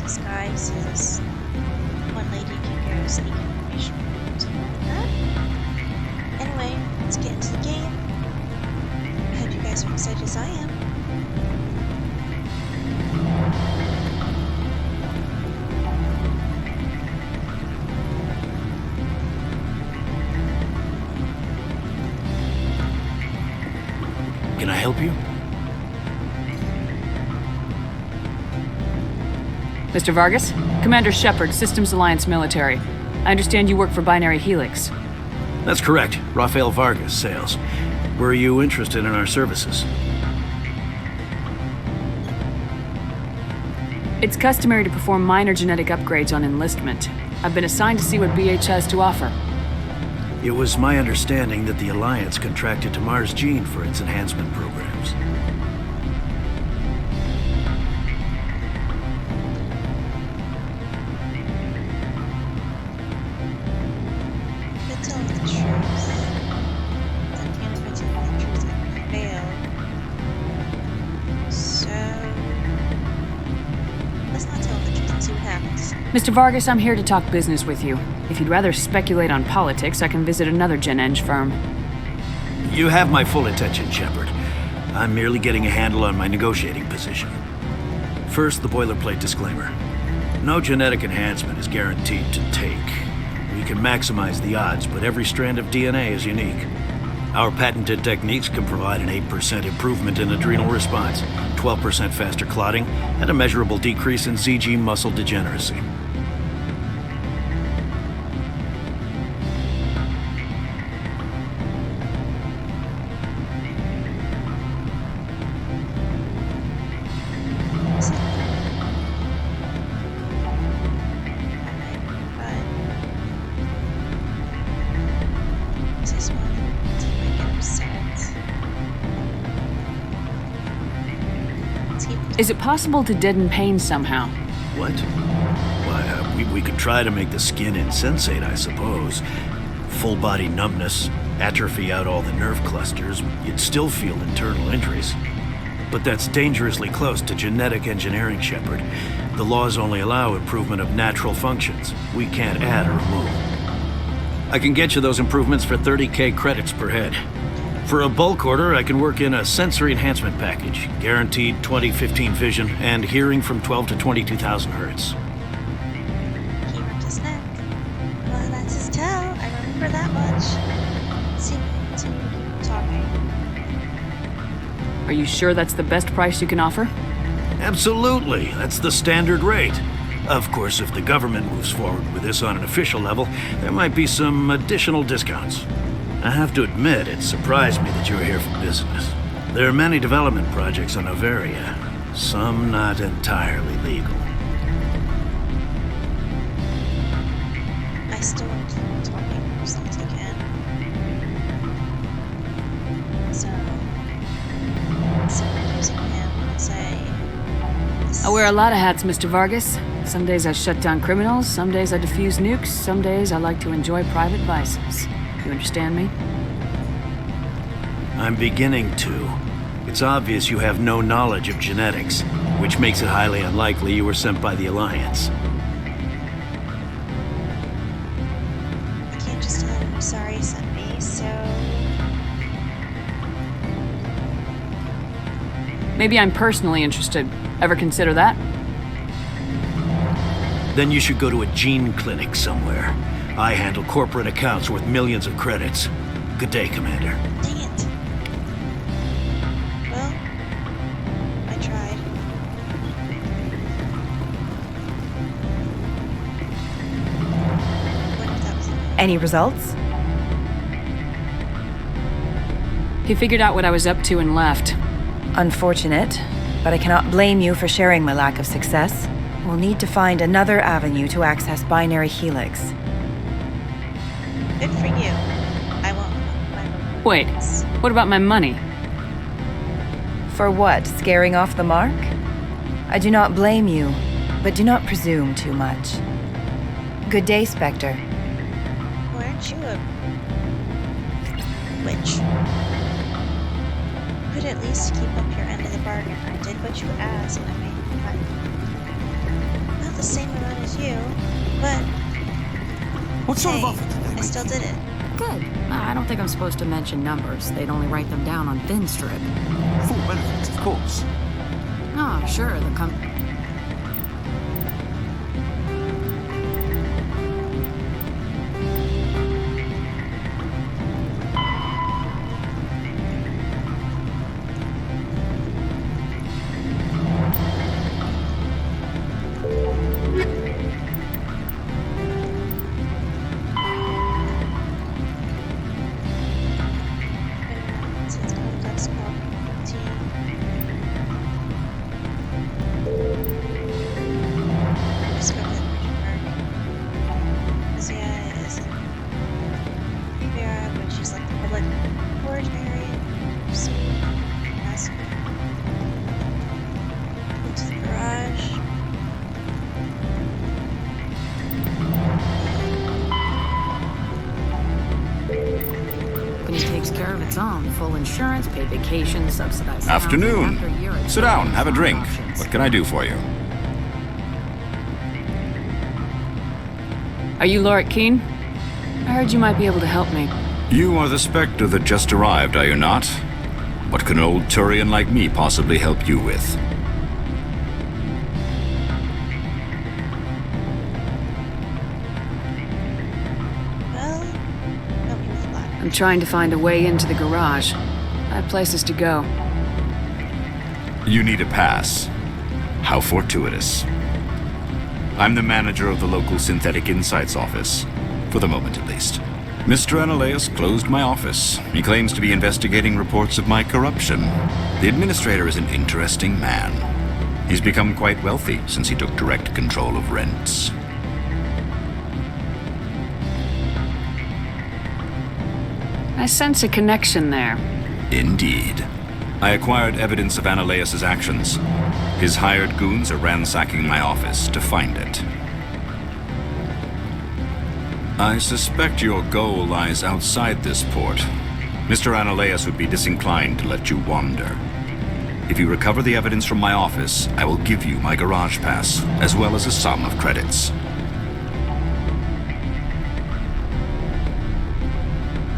this guy so this one lady can go sneak information or something like that. Anyway, let's get into the game. I hope you guys are excited as I am. Can I help you? Mr. Vargas? Commander Shepard, Systems Alliance Military. I understand you work for Binary Helix. That's correct. Rafael Vargas, sales. Were you interested in our services? It's customary to perform minor genetic upgrades on enlistment. I've been assigned to see what BH has to offer. It was my understanding that the Alliance contracted to Mars Gene for its enhancement programs. Could tell the truth. Then again, if I tell the truth, I would fail. So let's not tell the truth and see what happens. Mr. Vargas, I'm here to talk business with you. If you'd rather speculate on politics, I can visit another Gen Eng firm. You have my full attention, Shepard. I'm merely getting a handle on my negotiating position. First, the boilerplate disclaimer. No genetic enhancement is guaranteed to take. We can maximize the odds, but every strand of DNA is unique. Our patented techniques can provide an 8% improvement in adrenal response, 12% faster clotting, and a measurable decrease in ZG muscle degeneracy. Is it possible to deaden pain somehow? What? Why, we could try to make the skin insensate, I suppose. Full body numbness, atrophy out all the nerve clusters, you'd still feel internal injuries. But that's dangerously close to genetic engineering, Shepard. The laws only allow improvement of natural functions. We can't add or remove. I can get you those improvements for 30K credits per head. For a bulk order, I can work in a sensory enhancement package, guaranteed 20/15 vision, and hearing from 12 to 22,000 hertz. He ripped his neck. Well, that's his tail. I remember that much. Let's see if we can continue to keep talking. Are you sure that's the best price you can offer? Absolutely. That's the standard rate. Of course, if the government moves forward with this on an official level, there might be some additional discounts. I have to admit, it surprised me that you were here for business. There are many development projects on Noveria, some not entirely legal. I still want to keep talking as long as I can. So using him, I'll say. I wear a lot of hats, Mr. Vargas. Some days I shut down criminals, some days I defuse nukes, some days I like to enjoy private vices. You understand me? I'm beginning to. It's obvious you have no knowledge of genetics, which makes it highly unlikely you were sent by the Alliance. I can't just tell him I'm sorry he sent me, so Maybe I'm personally interested. Ever consider that? Then you should go to a gene clinic somewhere. I handle corporate accounts worth millions of credits. Good day, Commander. dang it. Well, I tried. What if that was enough? Any results? He figured out what I was up to and left. Unfortunate, but I cannot blame you for sharing my lack of success. We'll need to find another avenue to access Binary Helix. Good for you. I won't my reward. Wait, what about my money? For what? Scaring off the mark? I do not blame you, but do not presume too much. Good day, Spectre. Why aren't you a witch? You could at least keep up your end of the bargain. I did what you asked, and I made fine. Well, the same amount as you, but What sort hey, of offer did they I make? still did it. Good. I don't think I'm supposed to mention numbers. They'd only write them down on thin strip. Full benefits, of course. Ah, sure, the Since contacts called T. Just go with Because yeah, it is Vera, but she's like the public ordinary. So ask into the garage. company takes care of its own. Full insurance, paid vacation, subsidized Afternoon. housing. After a year, it's Sit down, have a stock drink. options. What can I do for you? Are you Laura Keene? I heard you might be able to help me. You are the Spectre that just arrived, are you not? What can an old Turian like me possibly help you with? Well, help me with what? I'm trying to find a way into the garage. I have places to go. You need a pass. How fortuitous. I'm the manager of the local Synthetic Insights office. For the moment, at least. Mr. Ananias closed my office. He claims to be investigating reports of my corruption. The administrator is an interesting man. He's become quite wealthy since he took direct control of rents. I sense a connection there. Indeed. I acquired evidence of Ananias' actions. His hired goons are ransacking my office to find it. I suspect your goal lies outside this port. Mr. Ananias would be disinclined to let you wander. If you recover the evidence from my office, I will give you my garage pass, as well as a sum of credits.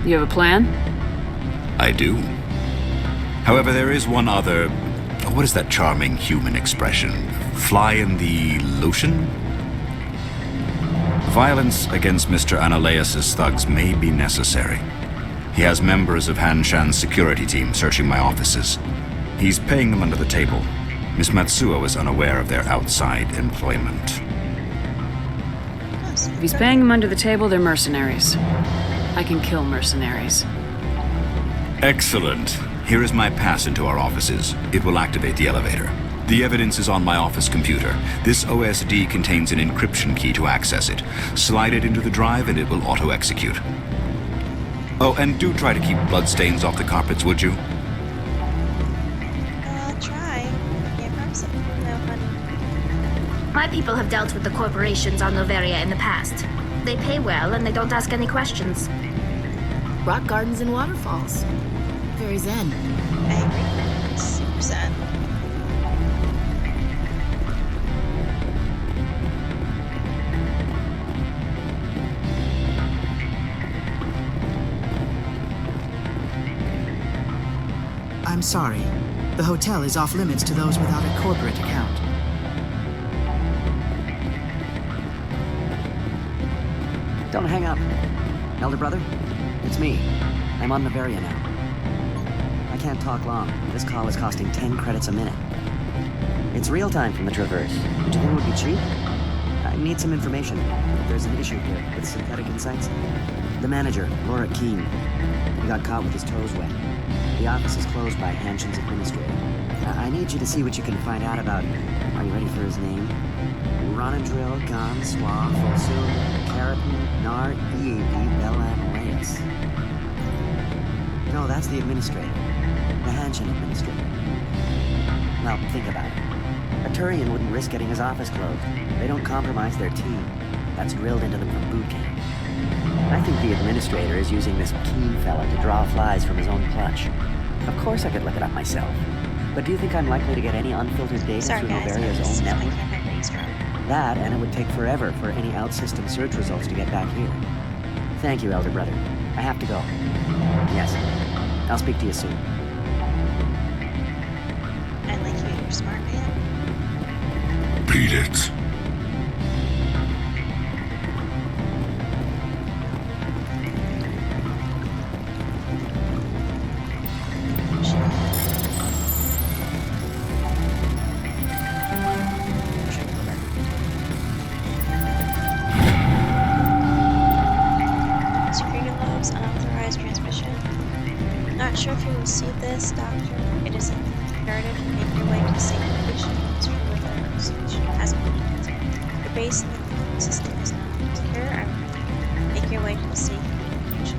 You have a plan? I do. However, there is one other... What is that charming human expression? Fly in the lotion? Violence against Mr. Ananias' thugs may be necessary. He has members of Han Shan's security team searching my offices. He's paying them under the table. Miss Matsuo is unaware of their outside employment. Oh, so If he's paying them under the table, they're mercenaries. I can kill mercenaries. Excellent. Here is my pass into our offices. It will activate the elevator. The evidence is on my office computer. This OSD contains an encryption key to access it. Slide it into the drive and it will auto-execute. Oh, and do try to keep bloodstains off the carpets, would you? I'll try. Yeah, perhaps no, honey. My people have dealt with the corporations on Noveria in the past. They pay well and they don't ask any questions. Rock gardens and waterfalls. Very zen. I agree. It's super sad. I'm sorry. The hotel is off limits to those without a corporate account. Don't hang up. Elder brother, it's me. I'm on Noveria now. I can't talk long. This call is costing 10 credits a minute. It's real time from the Traverse. Would you think it would be cheap? I need some information. There's an issue here with Synthetic Insights. The manager, Laura Keene, he got caught with his toes wet. The office is closed by Hanshin's administrator. I need you to see what you can find out about... Are you ready for his name? Ronadril Gon Swa Folsum Karatin Nar Eav Belan. No, that's the administrator. The Hanshin administrator. Well, think about it. A Turian wouldn't risk getting his office closed. They don't compromise their team. That's drilled into them from boot camp. I think the administrator is using this Keene fella to draw flies from his own clutch. Of course I could look it up myself. But do you think I'm likely to get any unfiltered data Sorry through guys, Noveria's own I network? can't have eavesdrop. That, and it would take forever for any out-system search results to get back here. Thank you, Elder Brother. I have to go. Yes. I'll speak to you soon. I like you, you're a smart man. Beat it. Security logs, unauthorized transmission. Not sure if you received this, Doctor. It is imperative to make your way to the safe location once your weather solution has been leaked. Your base in the system is now secure. I repeat, make your way to the safe location.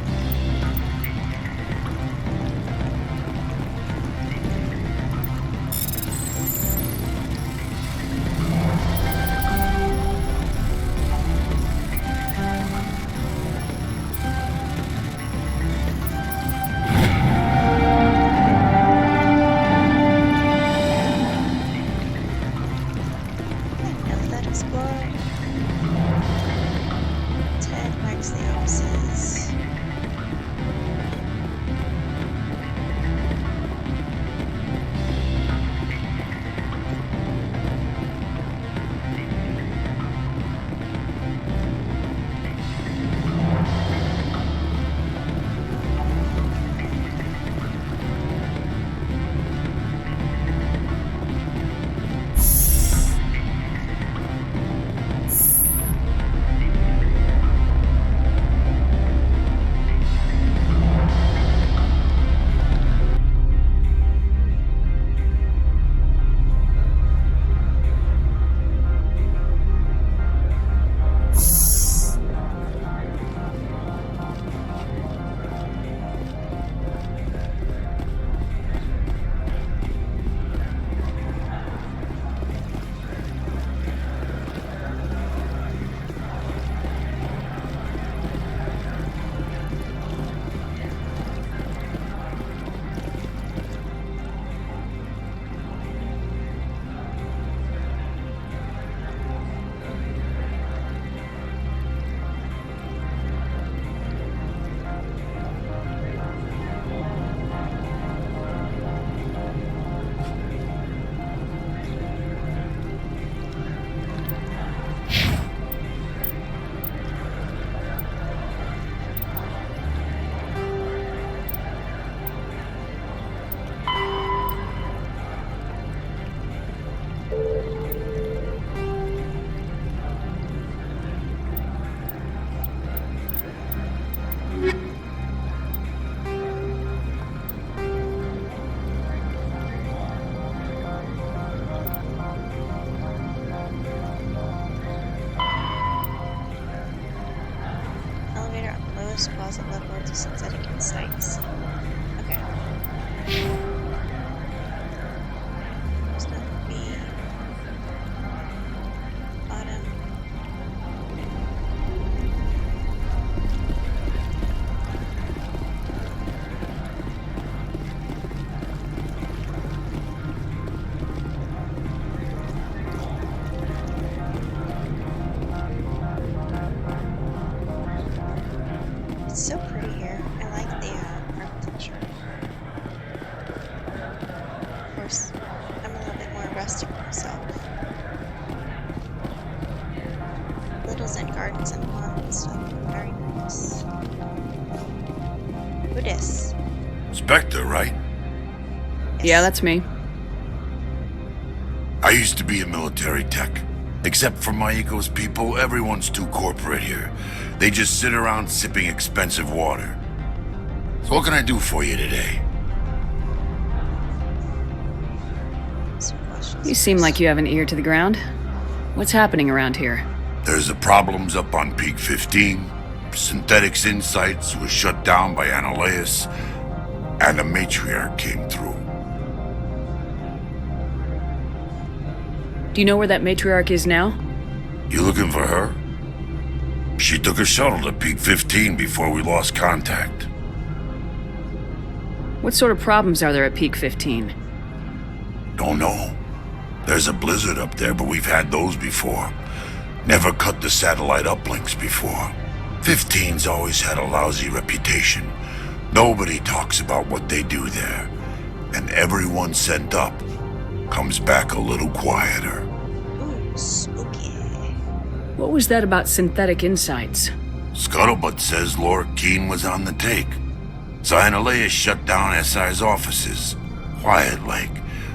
Let explore. Let's head back to the offices. Elevator on lowest closet level to synthetic insights. Okay. There's nothing B. Bottom. It's so pretty here. I like the architecture. Of course, I'm a little bit more rustic myself. Little Zen gardens and ponds and stuff. Very nice. Who dis? Spectre, right? Yeah, that's me. I used to be a military tech. Except for my eco's people, everyone's too corporate here. They just sit around sipping expensive water. So what can I do for you today? Some questions. You seem like you have an ear to the ground. What's happening around here? There's the problems up on Peak 15. Synthetics Insights was shut down by Ananias, and a matriarch came through. Do you know where that matriarch is now? You looking for her? She took a shuttle to Peak 15 before we lost contact. What sort of problems are there at Peak 15? Don't know. There's a blizzard up there, but we've had those before. Never cut the satellite uplinks before. 15's always had a lousy reputation. Nobody talks about what they do there. And everyone sent up comes back a little quieter. Ooh, spooky. What was that about synthetic insights? Scuttlebutt says Laura Keene was on the take. Cyanaleia shut down SI's offices. Quiet like,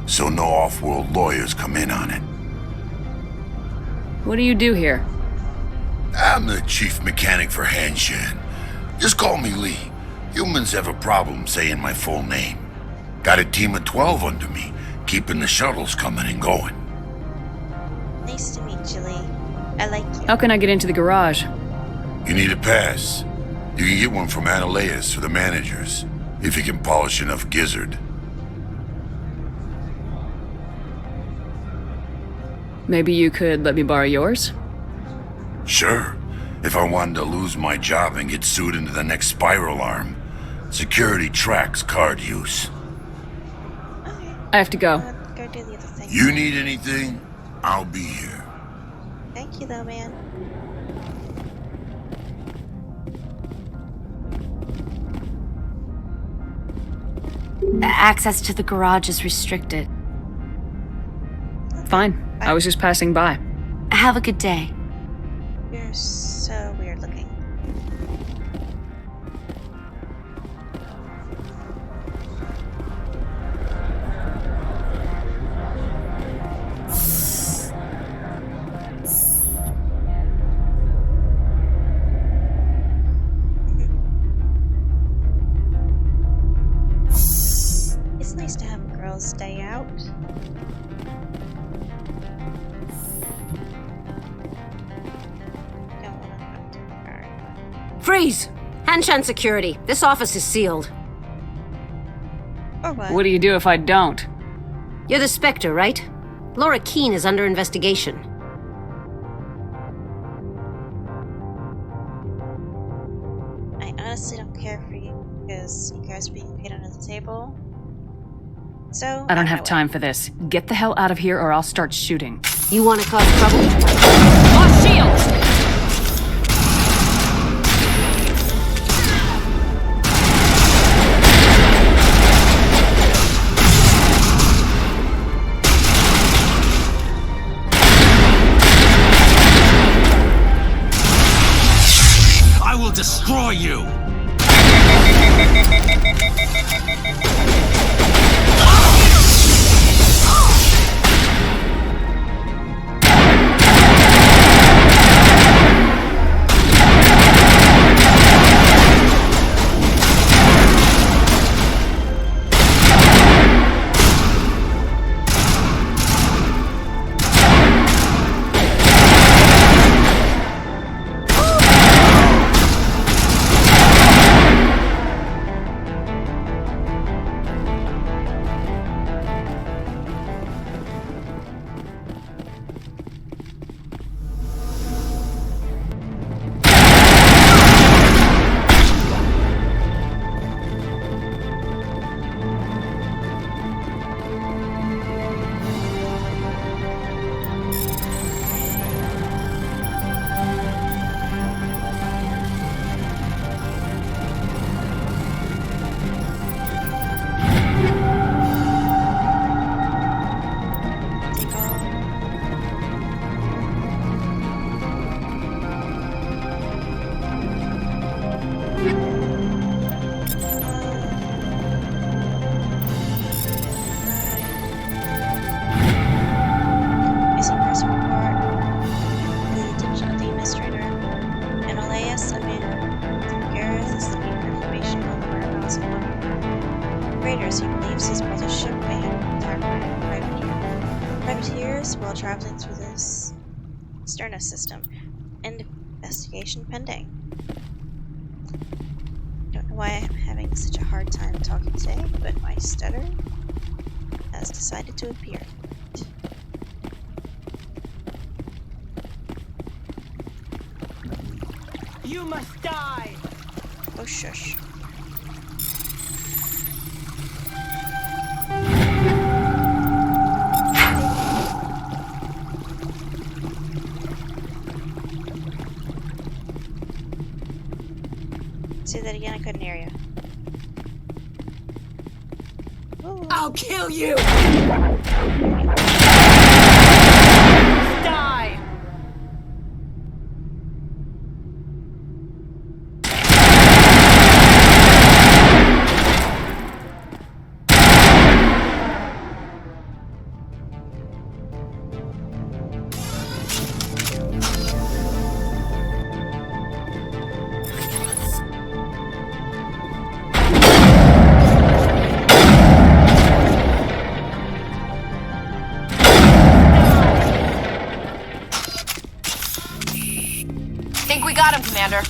so no off-world lawyers come in on it. What do you do here? I'm the chief mechanic for Hanshan. Just call me Lee. Humans have a problem saying my full name. Got a team of 12 under me, keeping the shuttles coming and going. Nice to meet you, Lee. I like you. How can I get into the garage? You need a pass. You can get one from Analeas or the managers, if you can polish enough gizzard. Maybe you could let me borrow yours? Sure, if I wanted to lose my job and get sued into the next spiral arm. Security tracks card use. Okay. I have to go. Go do the other thing. You need anything, I'll be here. Thank you, though, man. Access to the garage is restricted. Fine. I was just passing by. Have a good day. You're so weird looking. It's nice to have a girls' day out. Don't wanna talk to her. Freeze! Hanshan security. This office is sealed. Or what? What do you do if I don't? You're the Spectre, right? Laura Keene is under investigation. I honestly don't care for you because you guys are being paid under the table. So I don't have time for this. Get the hell out of here or I'll start shooting. You want to cause trouble? Lost shields! I will destroy you! Missing person report. The attention of the administrator. Analeas, I mean, Gareth is looking for information on the whereabouts of one of the raiders he believes his brother's ship may have targeted privateers while traveling through this Sterna system. Investigation pending. Don't know why I'm having such a hard time talking today, but my stutter has decided to appear. You must die! Oh, shush. Say that again, I couldn't hear you. Ooh. I'll kill you! Die! Think we got him, Commander.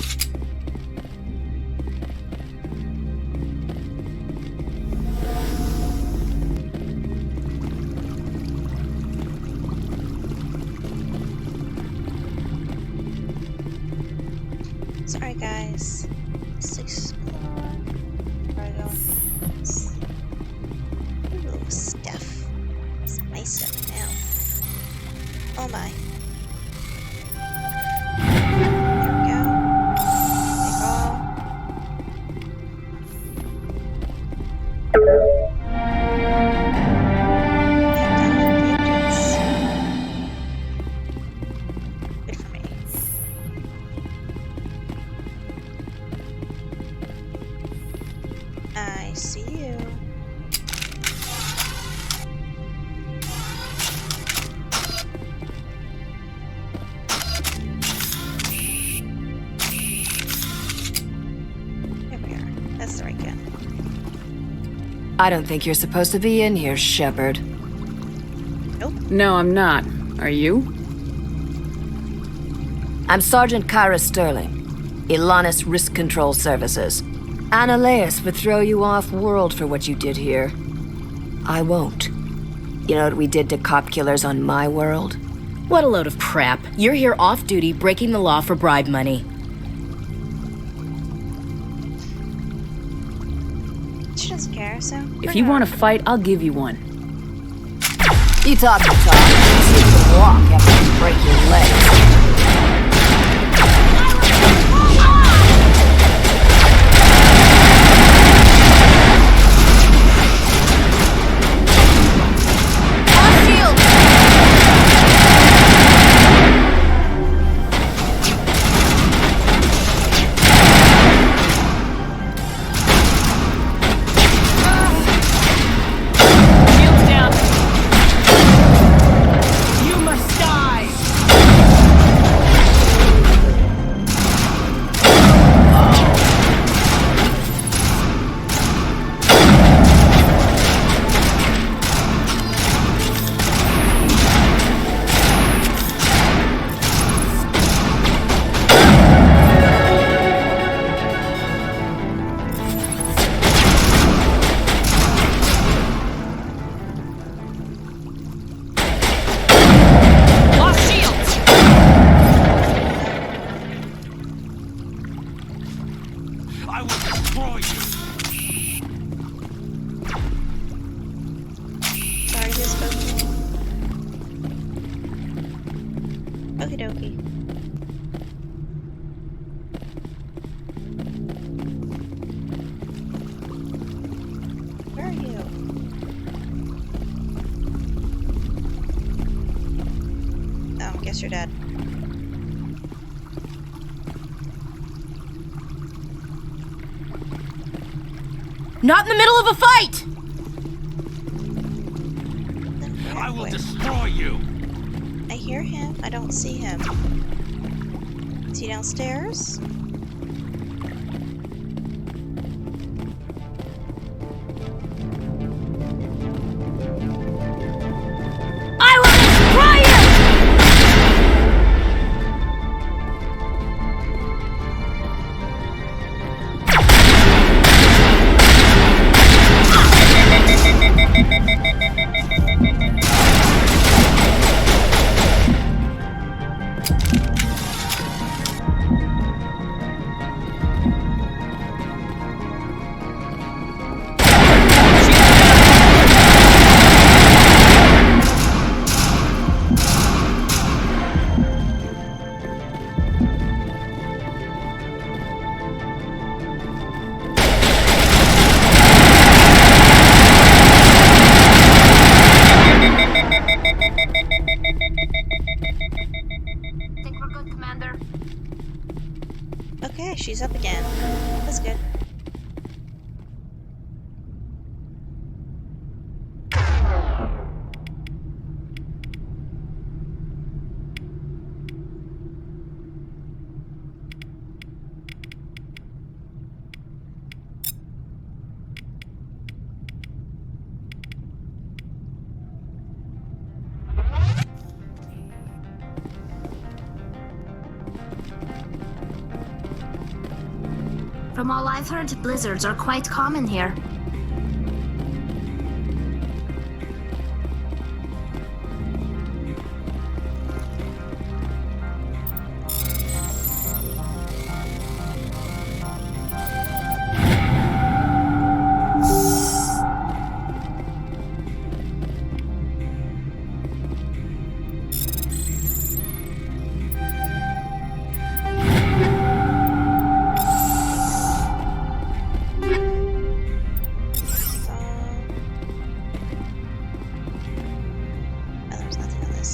Sorry guys. 6 o'clock. Where are we going? Ooh, stuff. It's my stuff now. Oh my. I see you. There we are. That's the right gun. I don't think you're supposed to be in here, Shepard. Nope. No, I'm not. Are you? I'm Sergeant Kyra Sterling, Ilanis Risk Control Services. Annaleus would throw you off-world for what you did here. I won't. You know what we did to cop killers on my world? What a load of crap. You're here off-duty, breaking the law for bribe money. She doesn't care, so... If you want to fight, I'll give you one. You talk the talk. See if you can walk after you break your legs. I will destroy you! Sorry, who spoke to me? Okie dokie. Where are you? Oh, guess you're dead. Not in the middle of a fight! I will destroy you! I hear him. I don't see him. Is he downstairs? I will destroy you! Commander. Okay, she's up again. That's good. From all I've heard, blizzards are quite common here.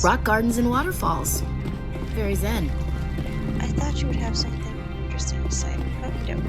Rock gardens and waterfalls. Very zen. I thought you would have something interesting to say. Okie doke.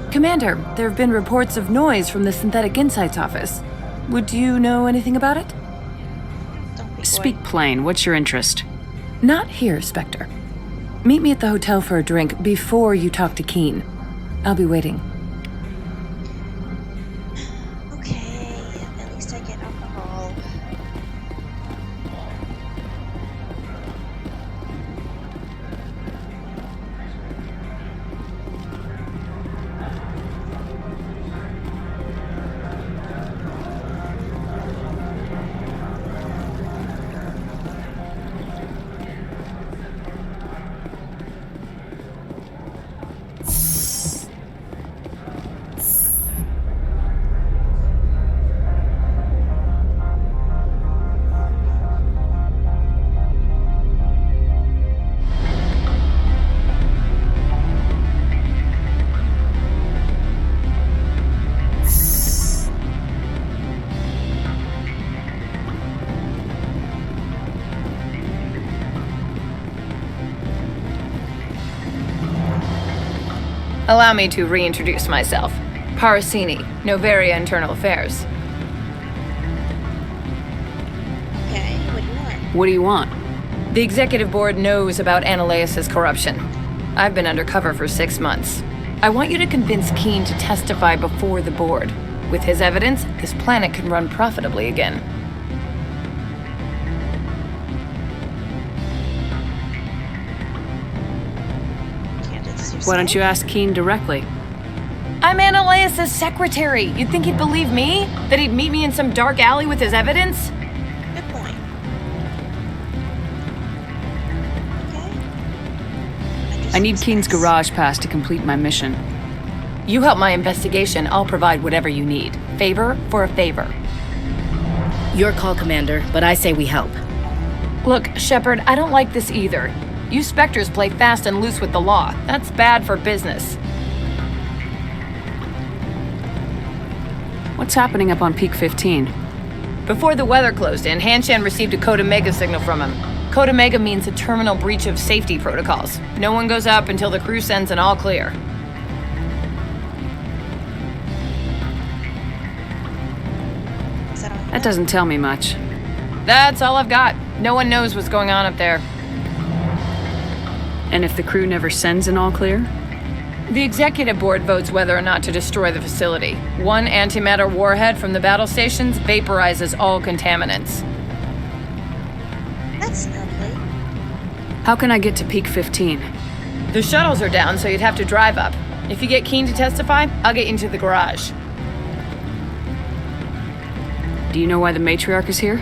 Commander, there have been reports of noise from the Synthetic Insights office. Would you know anything about it? Speak plain. What's your interest? Not here, Spectre. Meet me at the hotel for a drink before you talk to Keen. I'll be waiting. Okay, at least I get alcohol. Allow me to reintroduce myself. Parasini, Noveria Internal Affairs. Okay, what do you want? What do you want? The executive board knows about Ananias' corruption. I've been undercover for 6 months. I want you to convince Keen to testify before the board. With his evidence, this planet can run profitably again. Why don't you ask Keen directly? I'm Ananias' secretary. You'd think he'd believe me? That he'd meet me in some dark alley with his evidence? Good point. I need Keen's garage pass to complete my mission. You help my investigation, I'll provide whatever you need. Favor for a favor. Your call, Commander, but I say we help. Look, Shepard, I don't like this either. You Spectres play fast and loose with the law. That's bad for business. What's happening up on Peak 15? Before the weather closed in, Hanshan received a Code Omega signal from him. Code Omega means a terminal breach of safety protocols. No one goes up until the crew sends an all clear. That doesn't tell me much. That's all I've got. No one knows what's going on up there. And if the crew never sends an all clear? The executive board votes whether or not to destroy the facility. One antimatter warhead from the battle stations vaporizes all contaminants. That's lovely. How can I get to Peak 15? The shuttles are down, so you'd have to drive up. If you get Keen to testify, I'll get you into the garage. Do you know why the matriarch is here?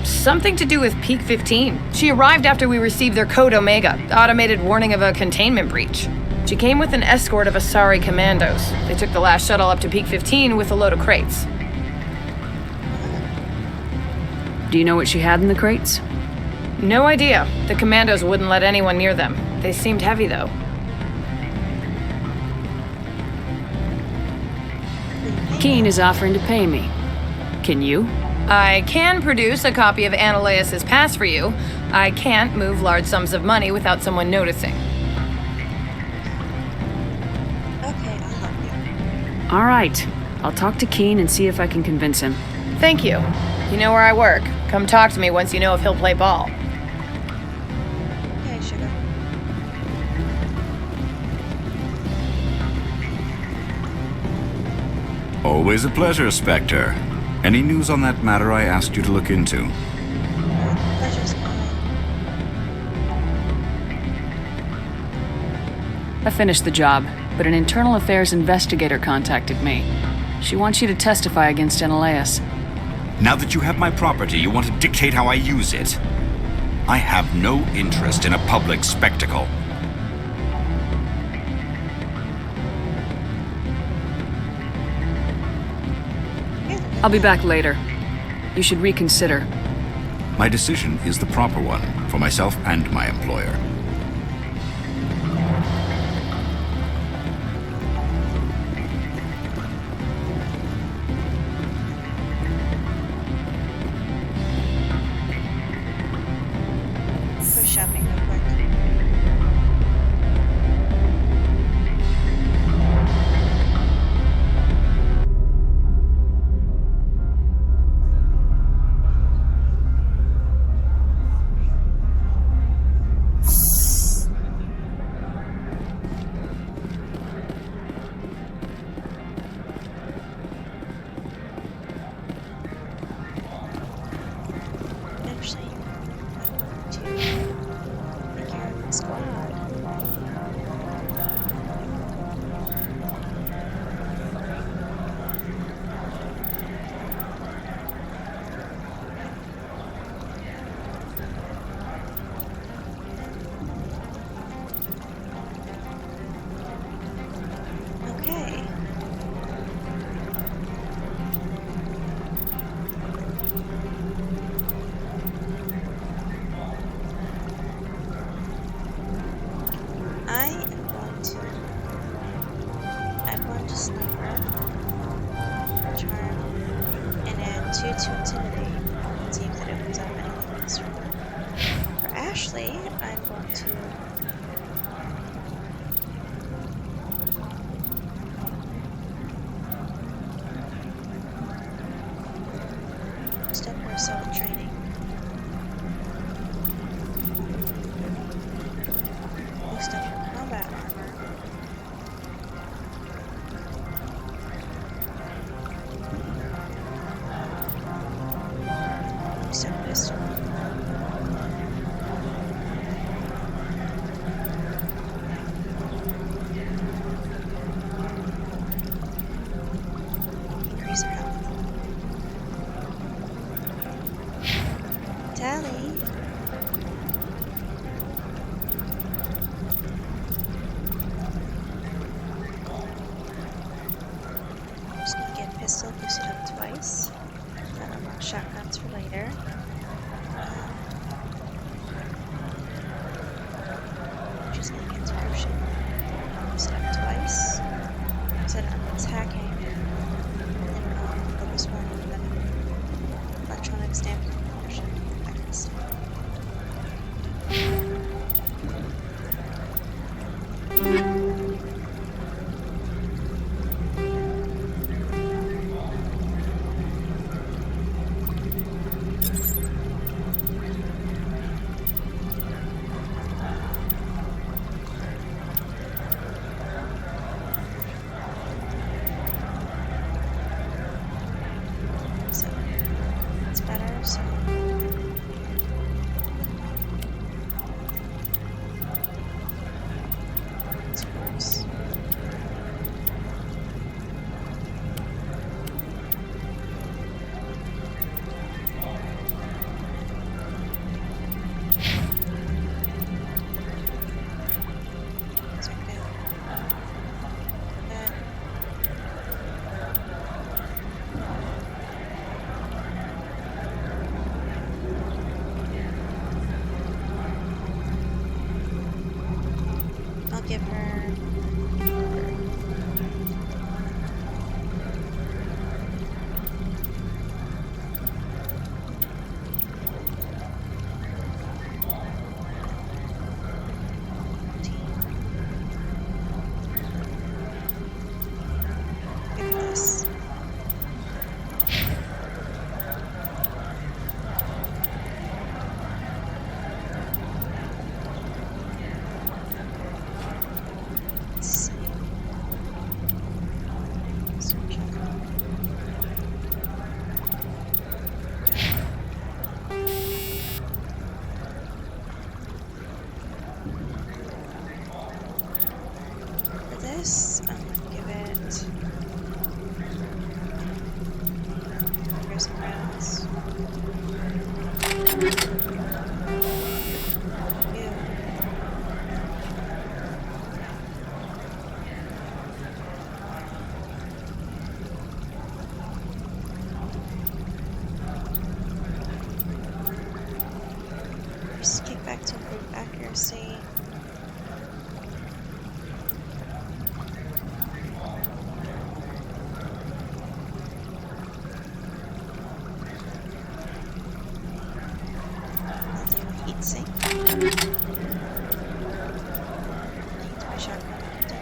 Something to do with Peak 15. She arrived after we received their Code Omega, automated warning of a containment breach. She came with an escort of Asari commandos. They took the last shuttle up to Peak 15 with a load of crates. Do you know what she had in the crates? No idea. The commandos wouldn't let anyone near them. They seemed heavy, though. Keen is offering to pay me. Can you? I can produce a copy of Ananias' pass for you. I can't move large sums of money without someone noticing. Okay, I'll help you. All right. I'll talk to Keen and see if I can convince him. Thank you. You know where I work. Come talk to me once you know if he'll play ball. Okay, sugar. Always a pleasure, Spectre. Any news on that matter I asked you to look into? Pleasure's mine. I finished the job, but an internal affairs investigator contacted me. She wants you to testify against Ananias. Now that you have my property, you want to dictate how I use it? I have no interest in a public spectacle. I'll be back later. You should reconsider. My decision is the proper one for myself and my employer. Go shopping real quick. Actually, I'm going to take care of the squad. Okay. I'm going to sniper, charm, and add 2 to intimidate. Let's see if that opens up anything else. For Ashley, I'm going to step her assault training. Boost up her combat armor. Boost up pistol. Increase her health. Tally. Just gonna get pistol boosted up twice. Then unlock shotguns for later. Just gonna get description. Boost it up twice. Set it on attacking. And then focus more on the electronics damage conversion. That kind of stuff. So it's better, so it's worse. give her. Give this. Let's see. For this, I'm gonna give it. Here's some rounds. Ew. Just kick back to improve accuracy. I'll do heat sink. Need my shotgun empty.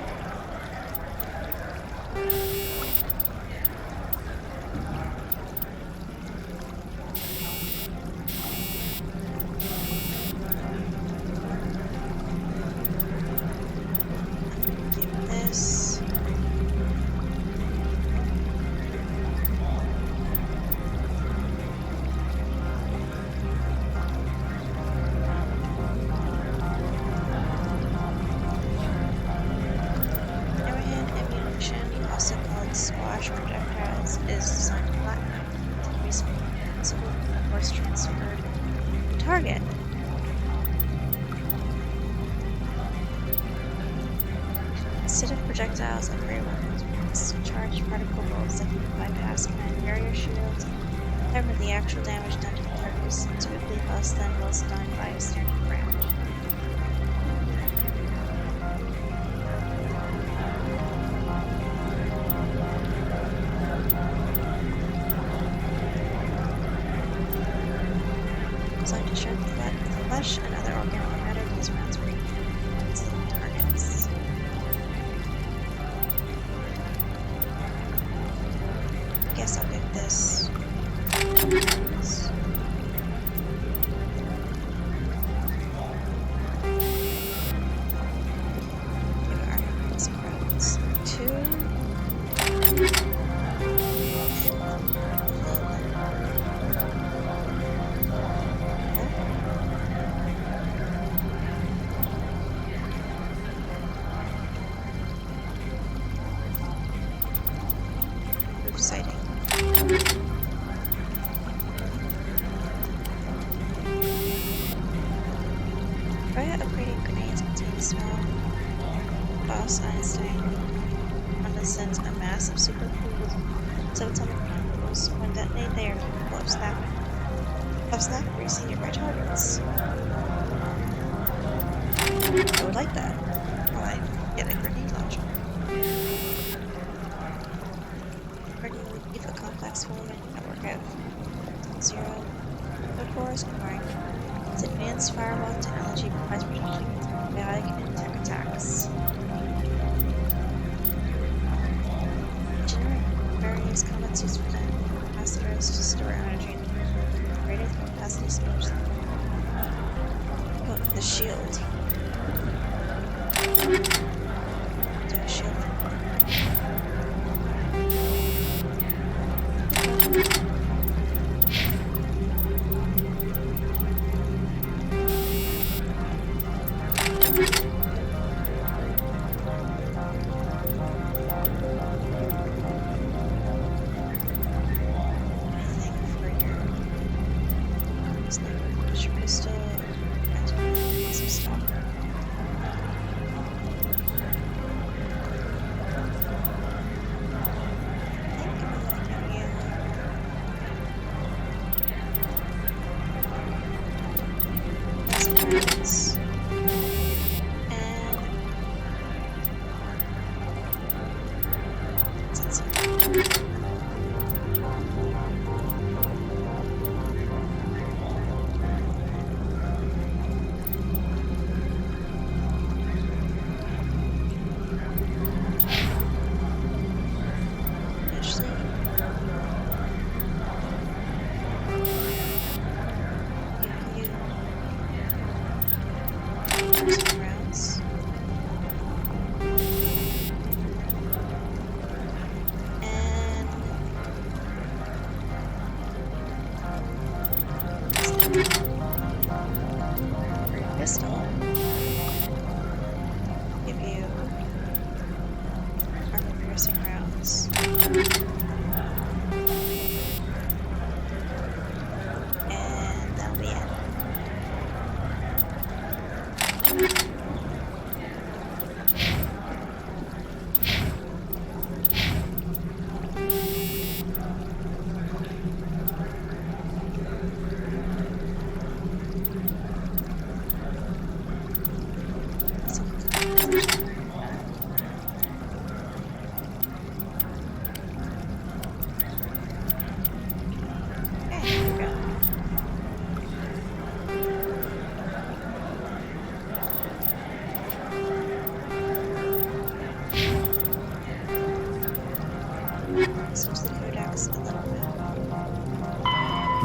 Give this. Overhand ammunition, also called squash projectiles, is designed to flatten to increase possible force transferred to target. Instead of projectiles and ray weapons, charged particle bolts that can bypass command barrier shields, however, the actual damage done to the target is typically less than what's done by a standard round. Designed to shed the flesh and other organic matter, these rounds will against targets. Guess I'll get this. Give it armor some rounds. 2. Roof sighting. Try upgrading grenades contain small boss Einstein condensate, a mass of supercooled subatomic particles. When detonated, they are capable of snap racing nearby targets. I would like that. Well, I get a grenade launcher. Already leave a complex filament network of 0 cores combined. Its advanced firewall technology provides protection against biotic and tech attacks. Generate various combat suits for them, capacitors to store energy and rated capacity storage. Oh, the shield. Do a shield.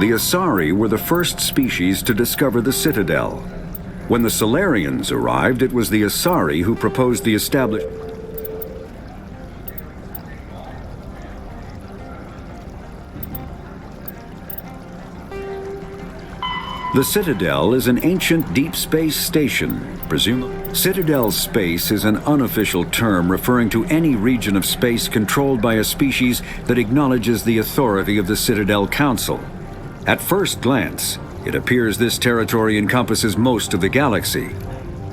The Asari were the first species to discover the Citadel. When the Solarians arrived, it was the Asari who proposed the establishment. The Citadel is an ancient deep space station, presumably. Citadel space is an unofficial term referring to any region of space controlled by a species that acknowledges the authority of the Citadel Council. At first glance, it appears this territory encompasses most of the galaxy.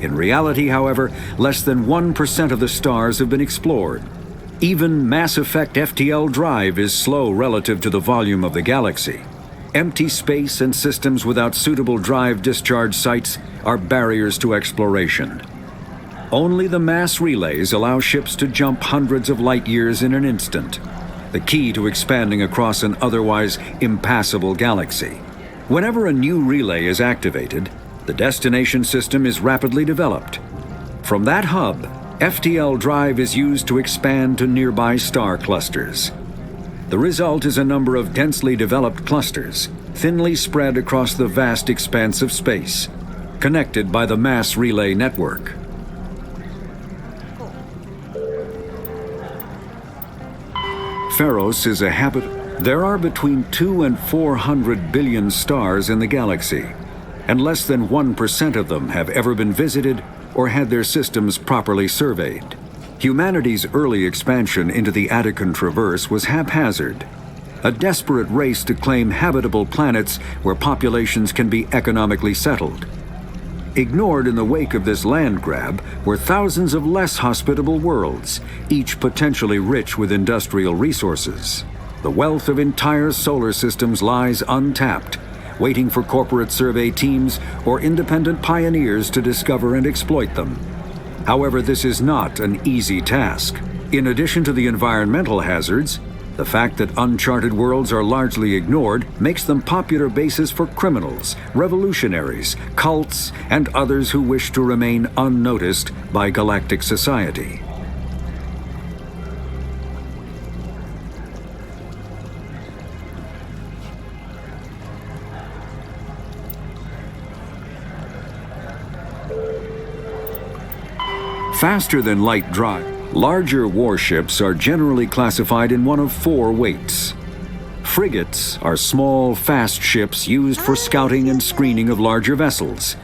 In reality, however, less than 1% of the stars have been explored. Even Mass Effect FTL drive is slow relative to the volume of the galaxy. Empty space and systems without suitable drive discharge sites are barriers to exploration. Only the mass relays allow ships to jump hundreds of light years in an instant, the key to expanding across an otherwise impassable galaxy. Whenever a new relay is activated, the destination system is rapidly developed. From that hub, FTL drive is used to expand to nearby star clusters. The result is a number of densely developed clusters, thinly spread across the vast expanse of space, connected by the mass relay network. Pharos is a There are between 200 and 400 billion stars in the galaxy, and less than 1% of them have ever been visited or had their systems properly surveyed. Humanity's early expansion into the Attican Traverse was haphazard, a desperate race to claim habitable planets where populations can be economically settled. Ignored in the wake of this land grab were thousands of less hospitable worlds, each potentially rich with industrial resources. The wealth of entire solar systems lies untapped, waiting for corporate survey teams or independent pioneers to discover and exploit them. However, this is not an easy task. In addition to the environmental hazards, the fact that uncharted worlds are largely ignored makes them popular bases for criminals, revolutionaries, cults, and others who wish to remain unnoticed by galactic society. Faster than light drive, larger warships are generally classified in one of four weights. Frigates are small, fast ships used for scouting and screening of larger vessels.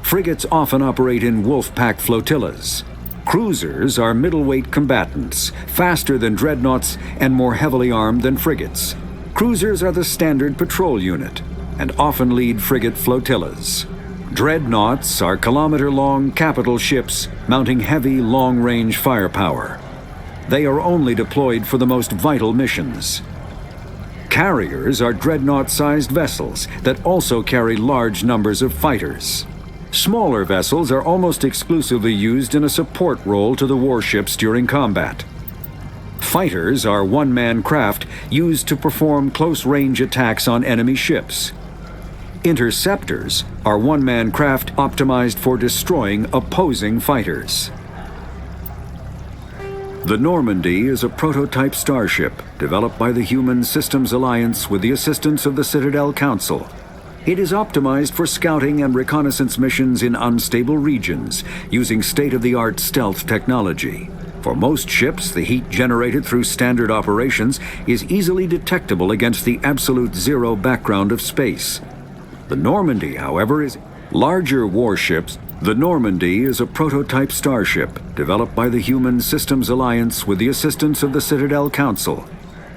Frigates often operate in wolf pack flotillas. Cruisers are middleweight combatants, faster than dreadnoughts and more heavily armed than frigates. Cruisers are the standard patrol unit and often lead frigate flotillas. Dreadnoughts are kilometer-long capital ships mounting heavy, long-range firepower. They are only deployed for the most vital missions. Carriers are dreadnought-sized vessels that also carry large numbers of fighters. Smaller vessels are almost exclusively used in a support role to the warships during combat. Fighters are one-man craft used to perform close-range attacks on enemy ships. Interceptors are one-man craft optimized for destroying opposing fighters. The Normandy is a prototype starship developed by the Human Systems Alliance with the assistance of the Citadel Council. It is optimized for scouting and reconnaissance missions in unstable regions using state-of-the-art stealth technology. For most ships, the heat generated through standard operations is easily detectable against the absolute zero background of space. The Normandy, however, is larger warships. The Normandy is a prototype starship developed by the Human Systems Alliance with the assistance of the Citadel Council.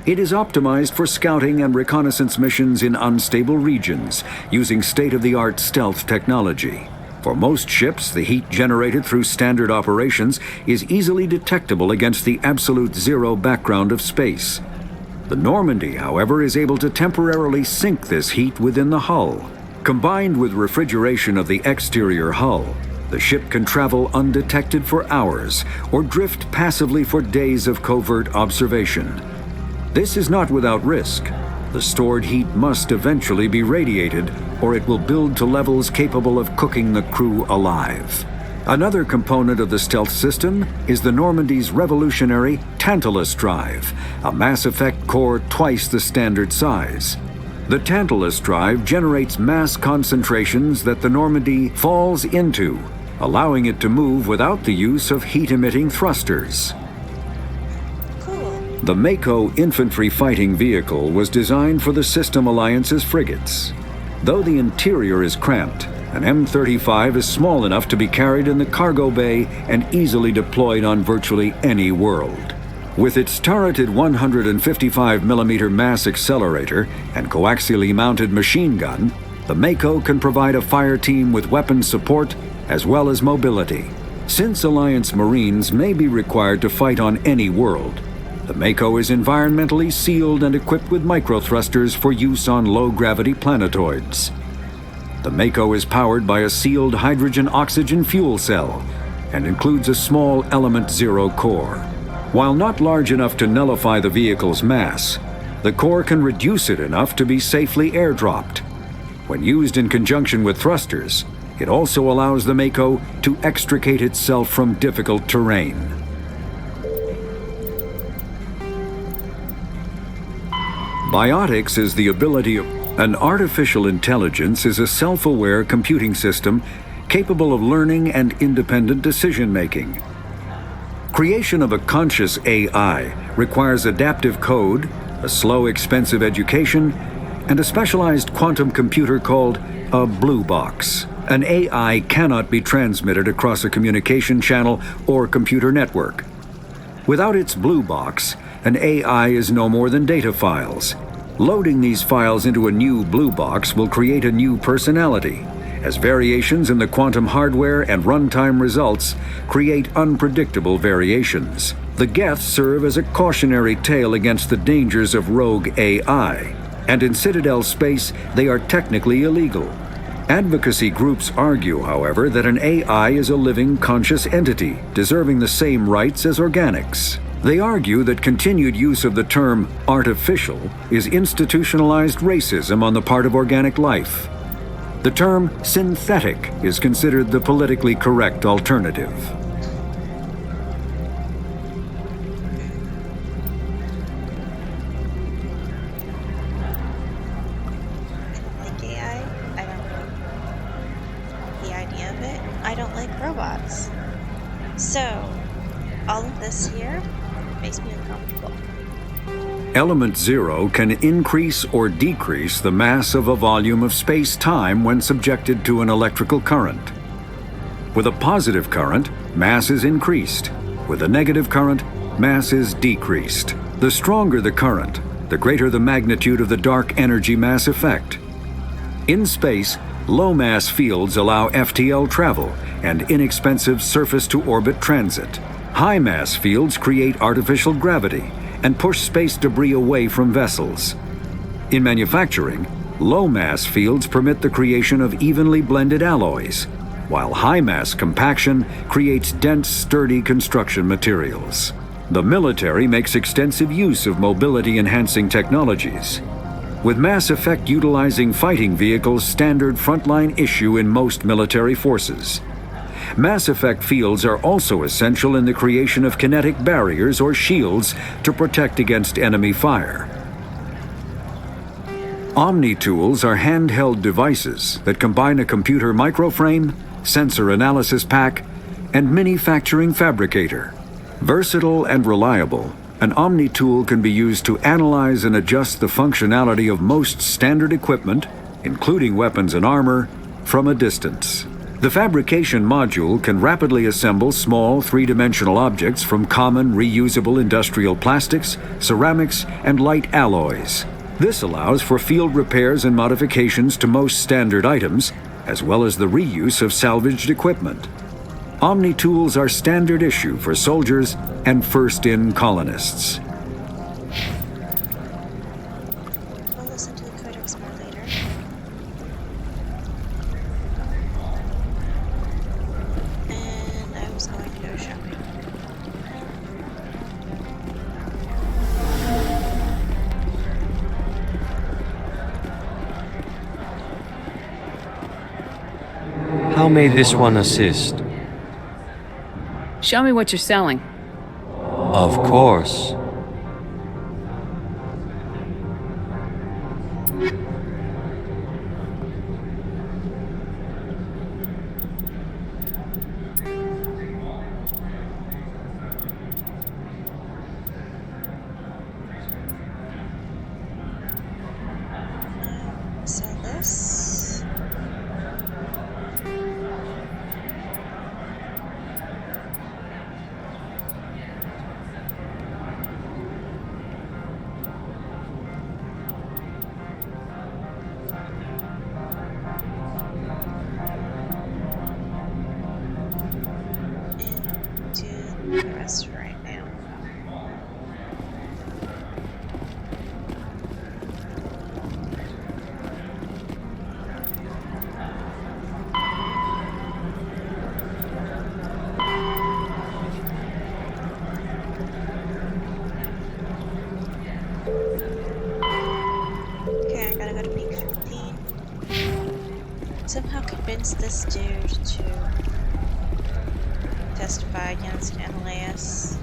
It is optimized for scouting and reconnaissance missions in unstable regions using state-of-the-art stealth technology. For most ships, the heat generated through standard operations is easily detectable against the absolute zero background of space. The Normandy, however, is able to temporarily sink this heat within the hull. Combined with refrigeration of the exterior hull, the ship can travel undetected for hours or drift passively for days of covert observation. This is not without risk. The stored heat must eventually be radiated, or it will build to levels capable of cooking the crew alive. Another component of the stealth system is the Normandy's revolutionary Tantalus drive, a Mass Effect core twice the standard size. The Tantalus drive generates mass concentrations that the Normandy falls into, allowing it to move without the use of heat-emitting thrusters. The Mako infantry fighting vehicle was designed for the System Alliance's frigates. Though the interior is cramped, an M35 is small enough to be carried in the cargo bay and easily deployed on virtually any world. With its turreted 155mm mass accelerator and coaxially mounted machine gun, the Mako can provide a fire team with weapon support as well as mobility. Since Alliance Marines may be required to fight on any world, the Mako is environmentally sealed and equipped with microthrusters for use on low-gravity planetoids. The Mako is powered by a sealed hydrogen-oxygen fuel cell and includes a small Element 0 core. While not large enough to nullify the vehicle's mass, the core can reduce it enough to be safely airdropped. When used in conjunction with thrusters, it also allows the Mako to extricate itself from difficult terrain. Biotics is the ability of an artificial intelligence is a self-aware computing system capable of learning and independent decision-making. Creation of a conscious AI requires adaptive code, a slow, expensive education, and a specialized quantum computer called a blue box. An AI cannot be transmitted across a communication channel or computer network. Without its blue box, an AI is no more than data files. Loading these files into a new blue box will create a new personality, as variations in the quantum hardware and runtime results create unpredictable variations. The Geths serve as a cautionary tale against the dangers of rogue AI, and in Citadel space they are technically illegal. Advocacy groups argue, however, that an AI is a living, conscious entity, deserving the same rights as organics. They argue that continued use of the term artificial is institutionalized racism on the part of organic life. The term synthetic is considered the politically correct alternative. Like AI, I don't like the idea of it. I don't like robots. So, all of this here makes me uncomfortable. Element 0 can increase or decrease the mass of a volume of space-time when subjected to an electrical current. With a positive current, mass is increased. With a negative current, mass is decreased. The stronger the current, the greater the magnitude of the dark energy mass effect. In space, low-mass fields allow FTL travel and inexpensive surface-to-orbit transit. High-mass fields create artificial gravity and push space debris away from vessels. In manufacturing, low-mass fields permit the creation of evenly blended alloys, while high-mass compaction creates dense, sturdy construction materials. The military makes extensive use of mobility-enhancing technologies, with mass effect utilizing fighting vehicles standard frontline issue in most military forces. Mass effect fields are also essential in the creation of kinetic barriers or shields to protect against enemy fire. Omni-tools are handheld devices that combine a computer microframe, sensor analysis pack, and manufacturing fabricator. Versatile and reliable, an Omni-tool can be used to analyze and adjust the functionality of most standard equipment, including weapons and armor, from a distance. The fabrication module can rapidly assemble small three-dimensional objects from common reusable industrial plastics, ceramics, and light alloys. This allows for field repairs and modifications to most standard items, as well as the reuse of salvaged equipment. Omni-tools are standard issue for soldiers and first-in colonists. We'll listen to the codex more later. And I was going to go shopping. How may this one assist? Show me what you're selling. Of course. Somehow convince this dude to testify against Ananias.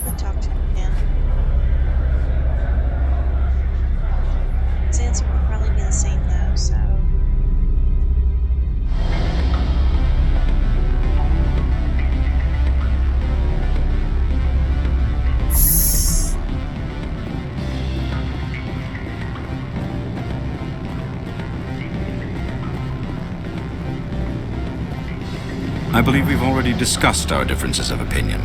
I'll talk to him again. His answer will probably be the same though, so... I believe we've already discussed our differences of opinion.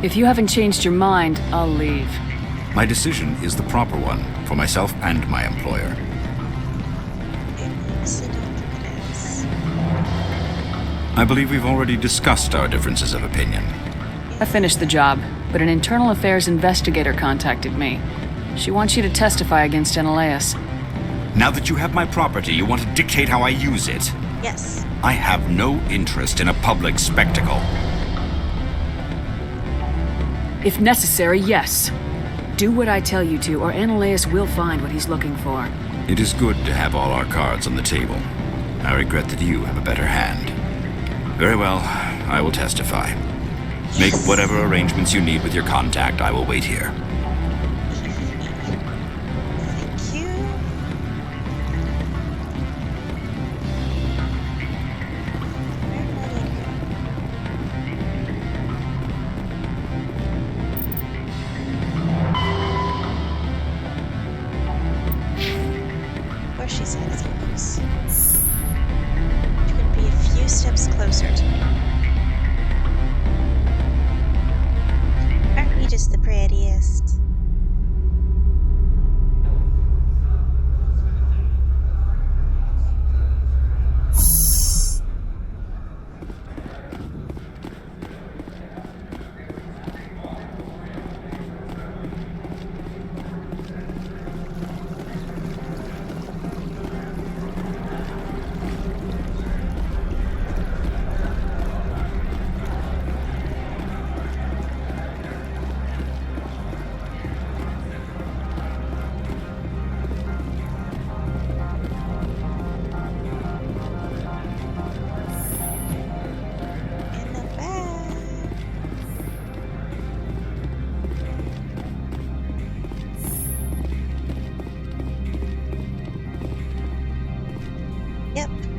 If you haven't changed your mind, I'll leave. My decision is the proper one for myself and my employer. I believe we've already discussed our differences of opinion. I finished the job, but an internal affairs investigator contacted me. She wants you to testify against Ananias. Now that you have my property, you want to dictate how I use it? Yes. I have no interest in a public spectacle. If necessary, yes. Do what I tell you to, or Ananias will find what he's looking for. It is good to have all our cards on the table. I regret that you have a better hand. Very well, I will testify. Make whatever arrangements you need with your contact. I will wait here. She's at his office. She could be a few steps closer to me. Aren't you just the prettiest?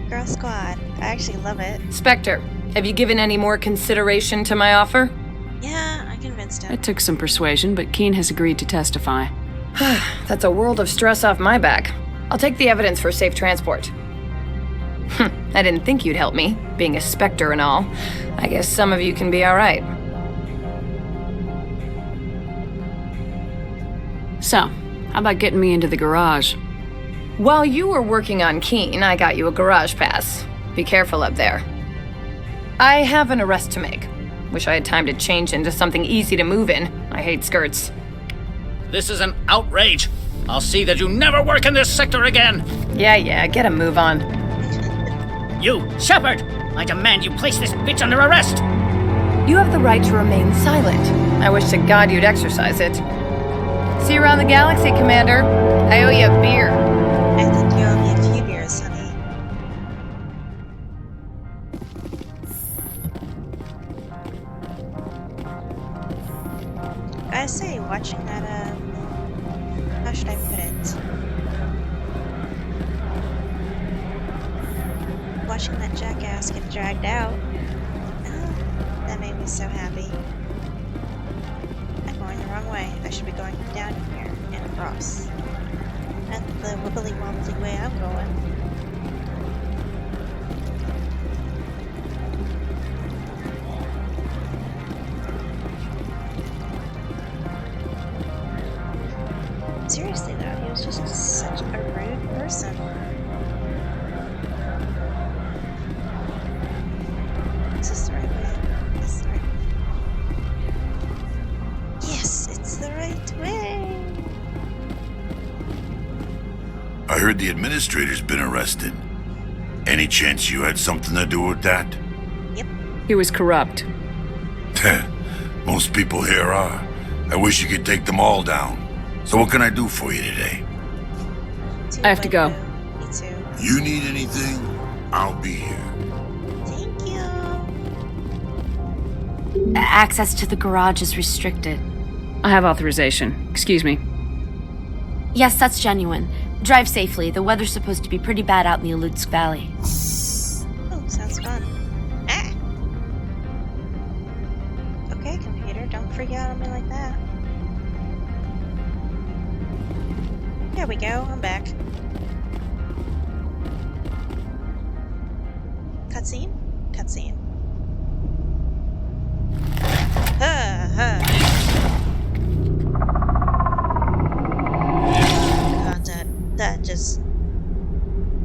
Girl Squad. I actually love it. Spectre, have you given any more consideration to my offer? Yeah, I convinced him. It took some persuasion, but Keen has agreed to testify. That's a world of stress off my back. I'll take the evidence for safe transport. I didn't think you'd help me, being a Spectre and all. I guess some of you can be alright. So, how about getting me into the garage? While you were working on Keen, I got you a garage pass. Be careful up there. I have an arrest to make. Wish I had time to change into something easy to move in. I hate skirts. This is an outrage. I'll see that you never work in this sector again. Yeah, get a move on. You, Shepard! I demand you place this bitch under arrest! You have the right to remain silent. I wish to God you'd exercise it. See you around the galaxy, Commander. I owe you a beer. I think you owe me a few beers, honey. I say, watching that, how should I put it? Watching that jackass get dragged out. Oh, that made me so happy. I'm going the wrong way. I should be going down here and across. Not the wibbly wobbly way I'm going. Seriously though, he was just such a rude person. Is this the right way? This is the right way. Yes, it's the right way! I heard heard the administrator's been arrested. Any chance you had something to do with that? He was corrupt. Most people here are. I wish you could take them all down. So what can I do for you today? I have to go. Me too. You need anything? I'll be here. Thank you. Access to the garage is restricted. I have authorization. Excuse me. Yes, that's genuine. Drive safely. The weather's supposed to be pretty bad out in the Alutsk Valley. Oh, sounds fun. Ah! Okay, computer, don't freak out on me like that. There we go, I'm back. Cutscene? Cutscene. Content.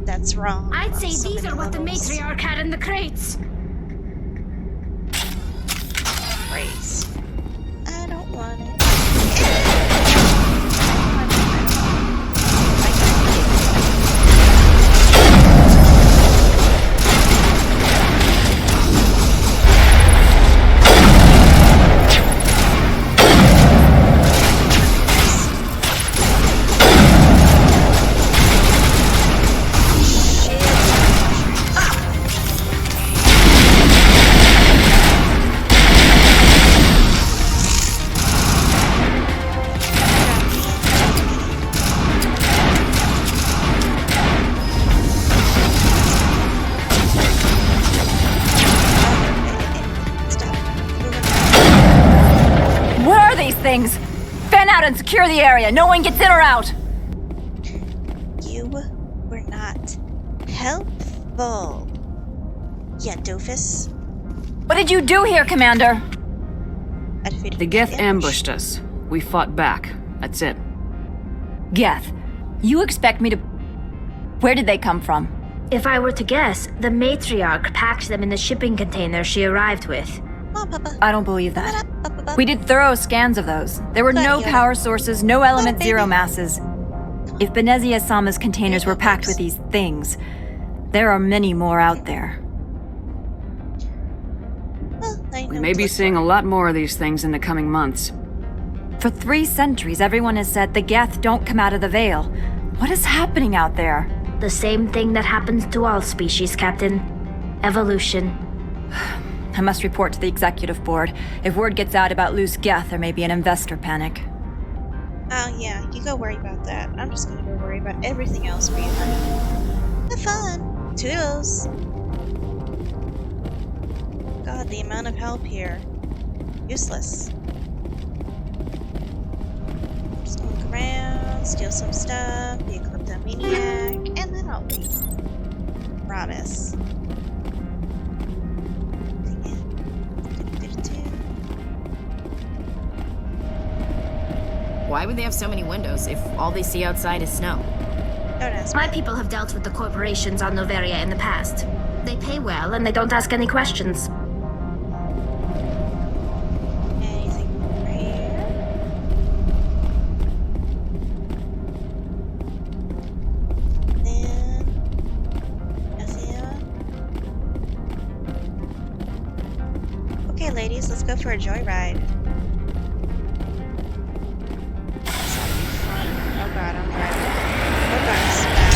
That's wrong. I'd say these are what the matriarch had in the crates. Crates. I don't want it. Things. Fan out and secure the area. No one gets in or out. You were not helpful. Yeah, doofus. What did you do here, Commander? I defeated The Geth ambushed us. We fought back. That's it. Geth, you expect me to... Where did they come from? If I were to guess, the matriarch packed them in the shipping container she arrived with. I don't believe that. We did thorough scans of those. There were no power sources, no element zero masses. If Benezia Sama's containers were packed with these things, there are many more out there. We may be seeing a lot more of these things in the coming months. For 3 centuries, everyone has said the Geth don't come out of the Veil. What is happening out there? The same thing that happens to all species, Captain. Evolution. I must report to the executive board. If word gets out about loose Geth, there may be an investor panic. Oh yeah, you go worry about that. I'm just gonna go worry about everything else for you, honey. Have fun! Toodles! God, the amount of help here. Useless. Just gonna look around, steal some stuff, be a kleptomaniac, and then I'll leave. Promise. Why would they have so many windows if all they see outside is snow? My people have dealt with the corporations on Noveria in the past. They pay well and they don't ask any questions. Anything over here? Then nothing. Okay, ladies, let's go for a joyride. Oh god, I'm driving. Oh god, it's bad.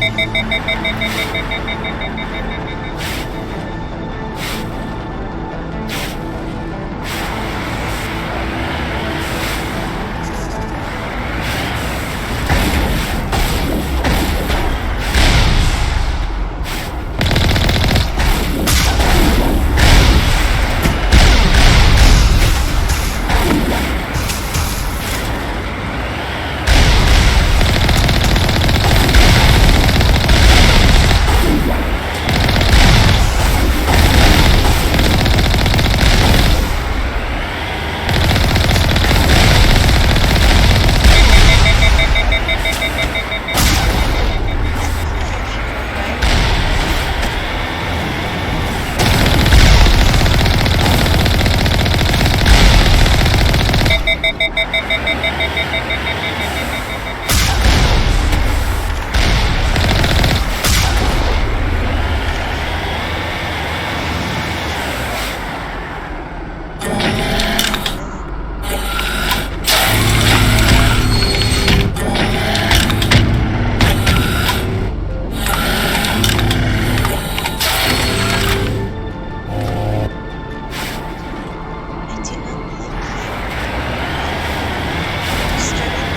I do not like you. Disturbing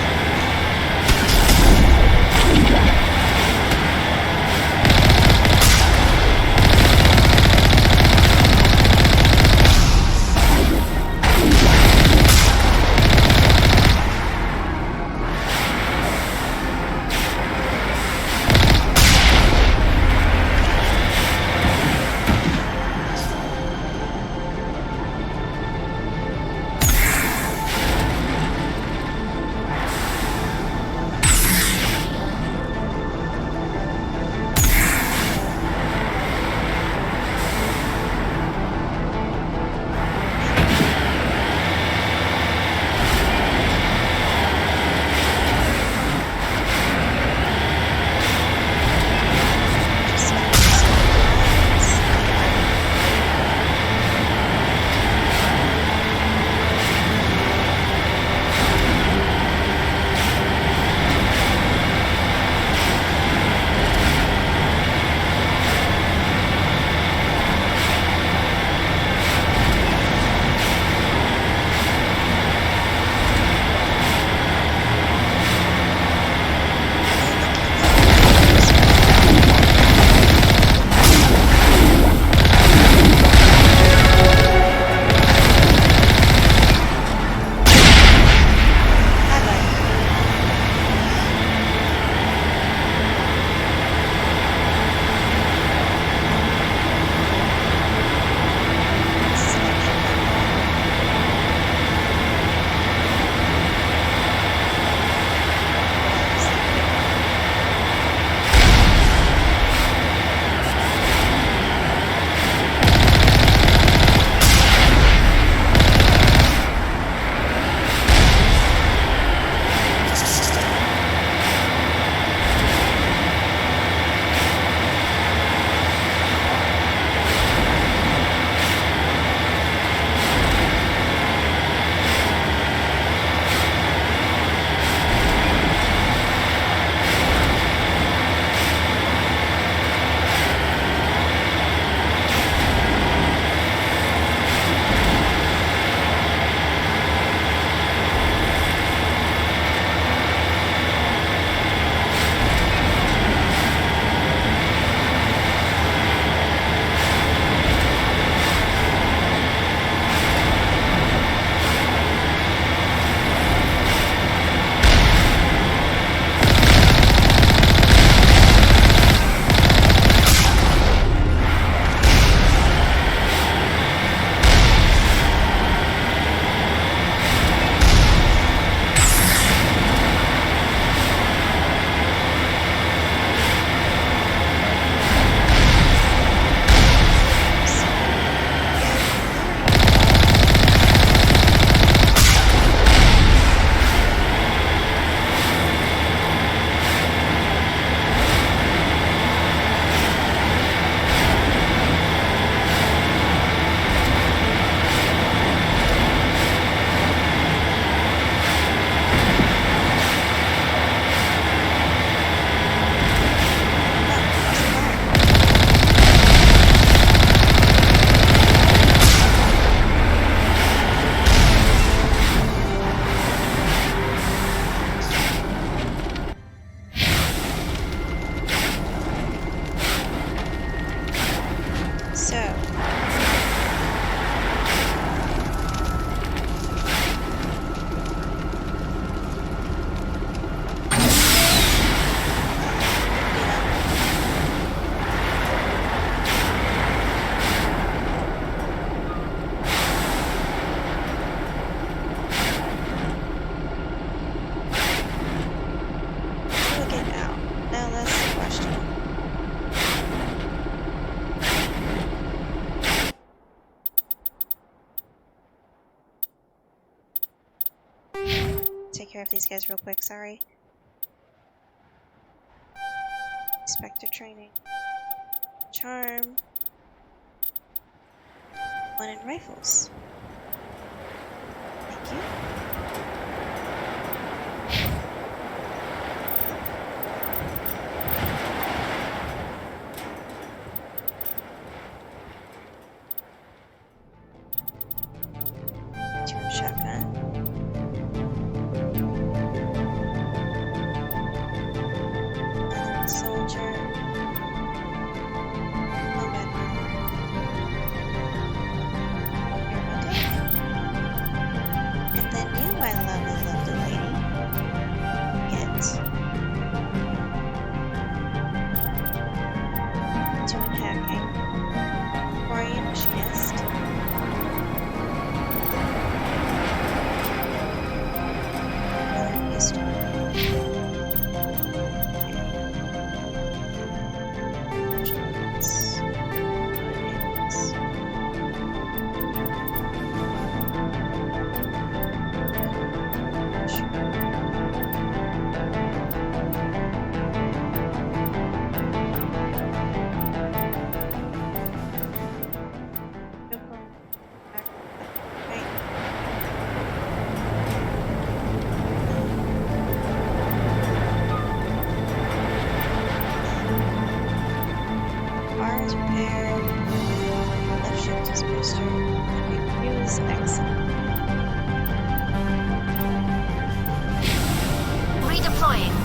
take care of these guys real quick, sorry. Spectre training. Charm. 1 in rifles. Thank you. Two in shotgun. Soldier. Combat armor. And then you, my lovely, lovely lady, get 2 in hacking. Quarian machinist. Another pistol. Bars repaired. Left shift is booster. Okay, view is excellent. Redeploying.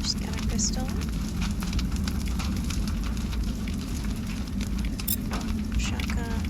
Just got a crystal. Shotgun.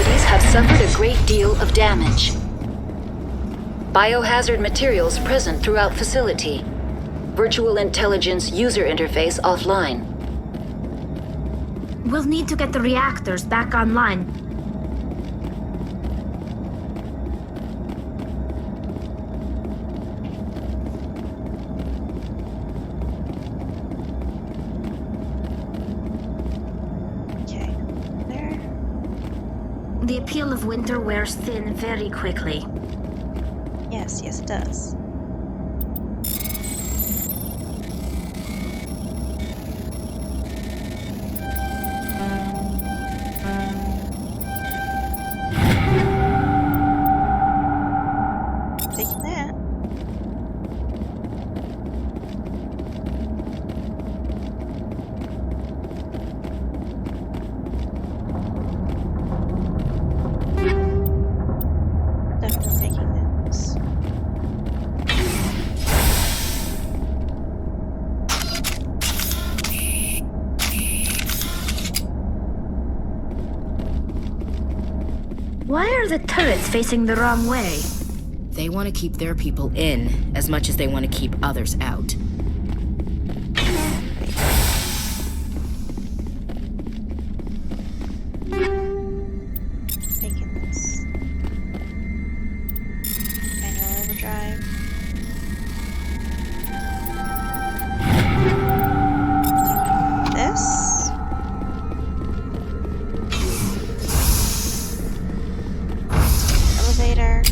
facilities have suffered a great deal of damage. Biohazard materials present throughout facility. Virtual intelligence user interface offline. We'll need to get the reactors back online. Okay, there. The appeal of winter wears thin very quickly. Yes, it does. Taking that. Definitely taking this. Why are the turrets facing the wrong way? They want to keep their people in as much as they want to keep others out. Taking this. Manual overdrive. This. Elevator.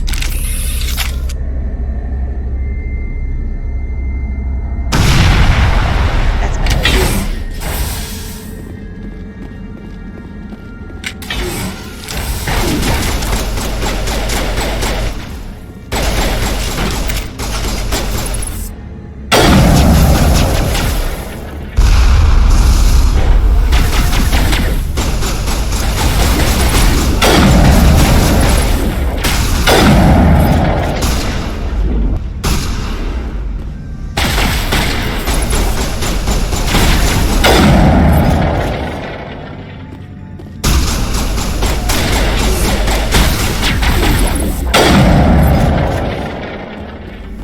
That's better.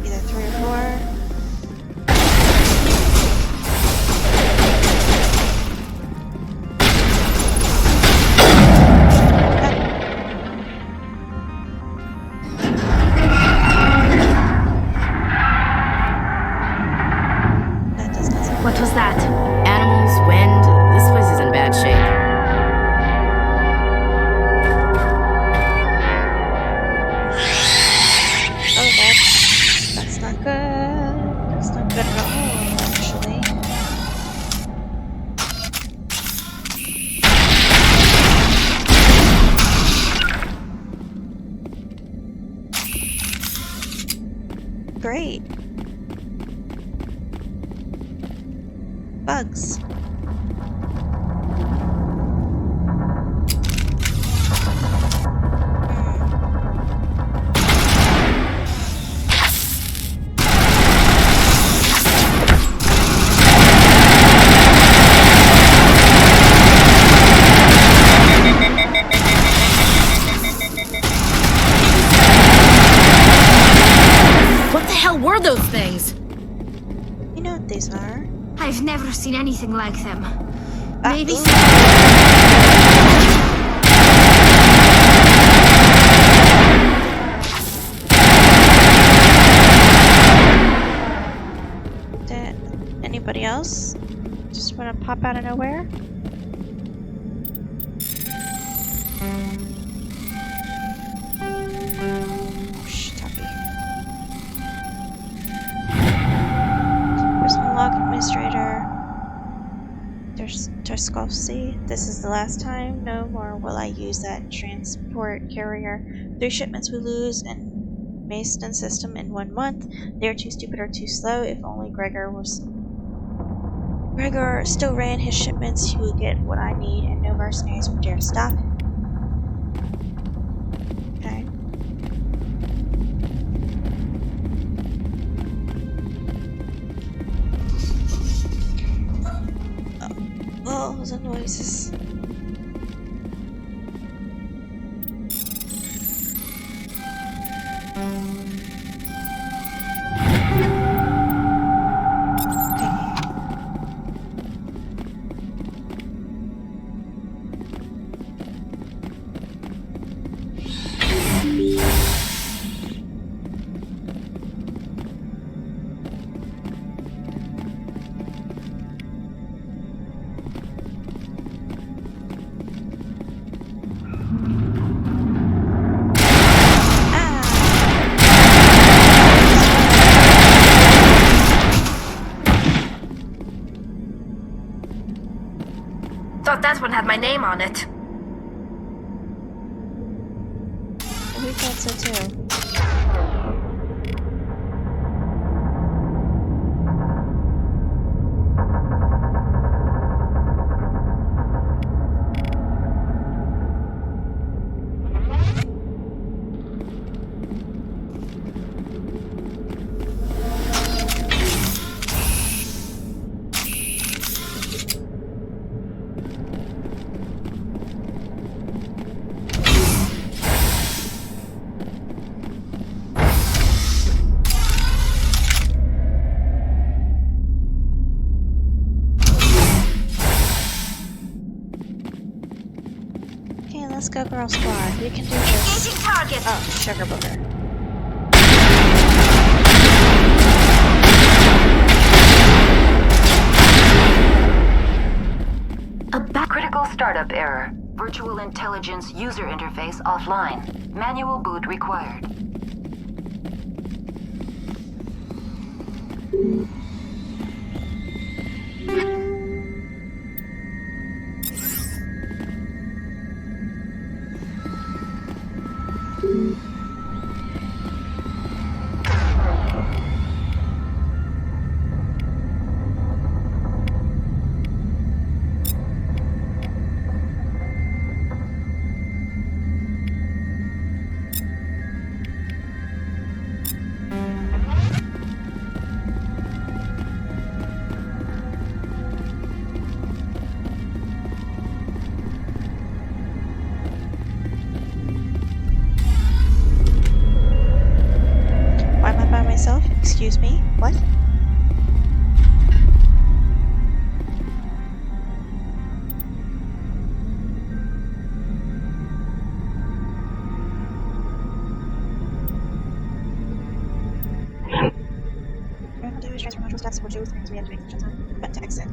Either 3 or 4. That does not sound What was that? Animals, wind, this place is in bad shape. Oh, that's not good. That's not good at all, actually. Great. Bugs. What the hell were those things? You know what these are. I've never seen anything like them. Ah, Maybe. Anybody else? Just want to pop out of nowhere? Oh, shh, Tuppy. Personal log administrator. There's Tuskowski. This is the last time. No more will I use that transport carrier. 3 shipments we lose and Mason system in 1 month. They are too stupid or too slow. If only Gregor still ran his shipments, he would get what I need, and no mercenaries would dare to stop him. Okay. Oh, those are noises. Thought that one had my name on it. We thought so too. Let's go, girl squad. We can do this. Engaging target. Oh, sugar booger. Critical startup error. Virtual intelligence user interface offline. Manual boot required. Why am I by myself? Excuse me? What? Transfer module steps for Joe things we have to make each time. But to exit.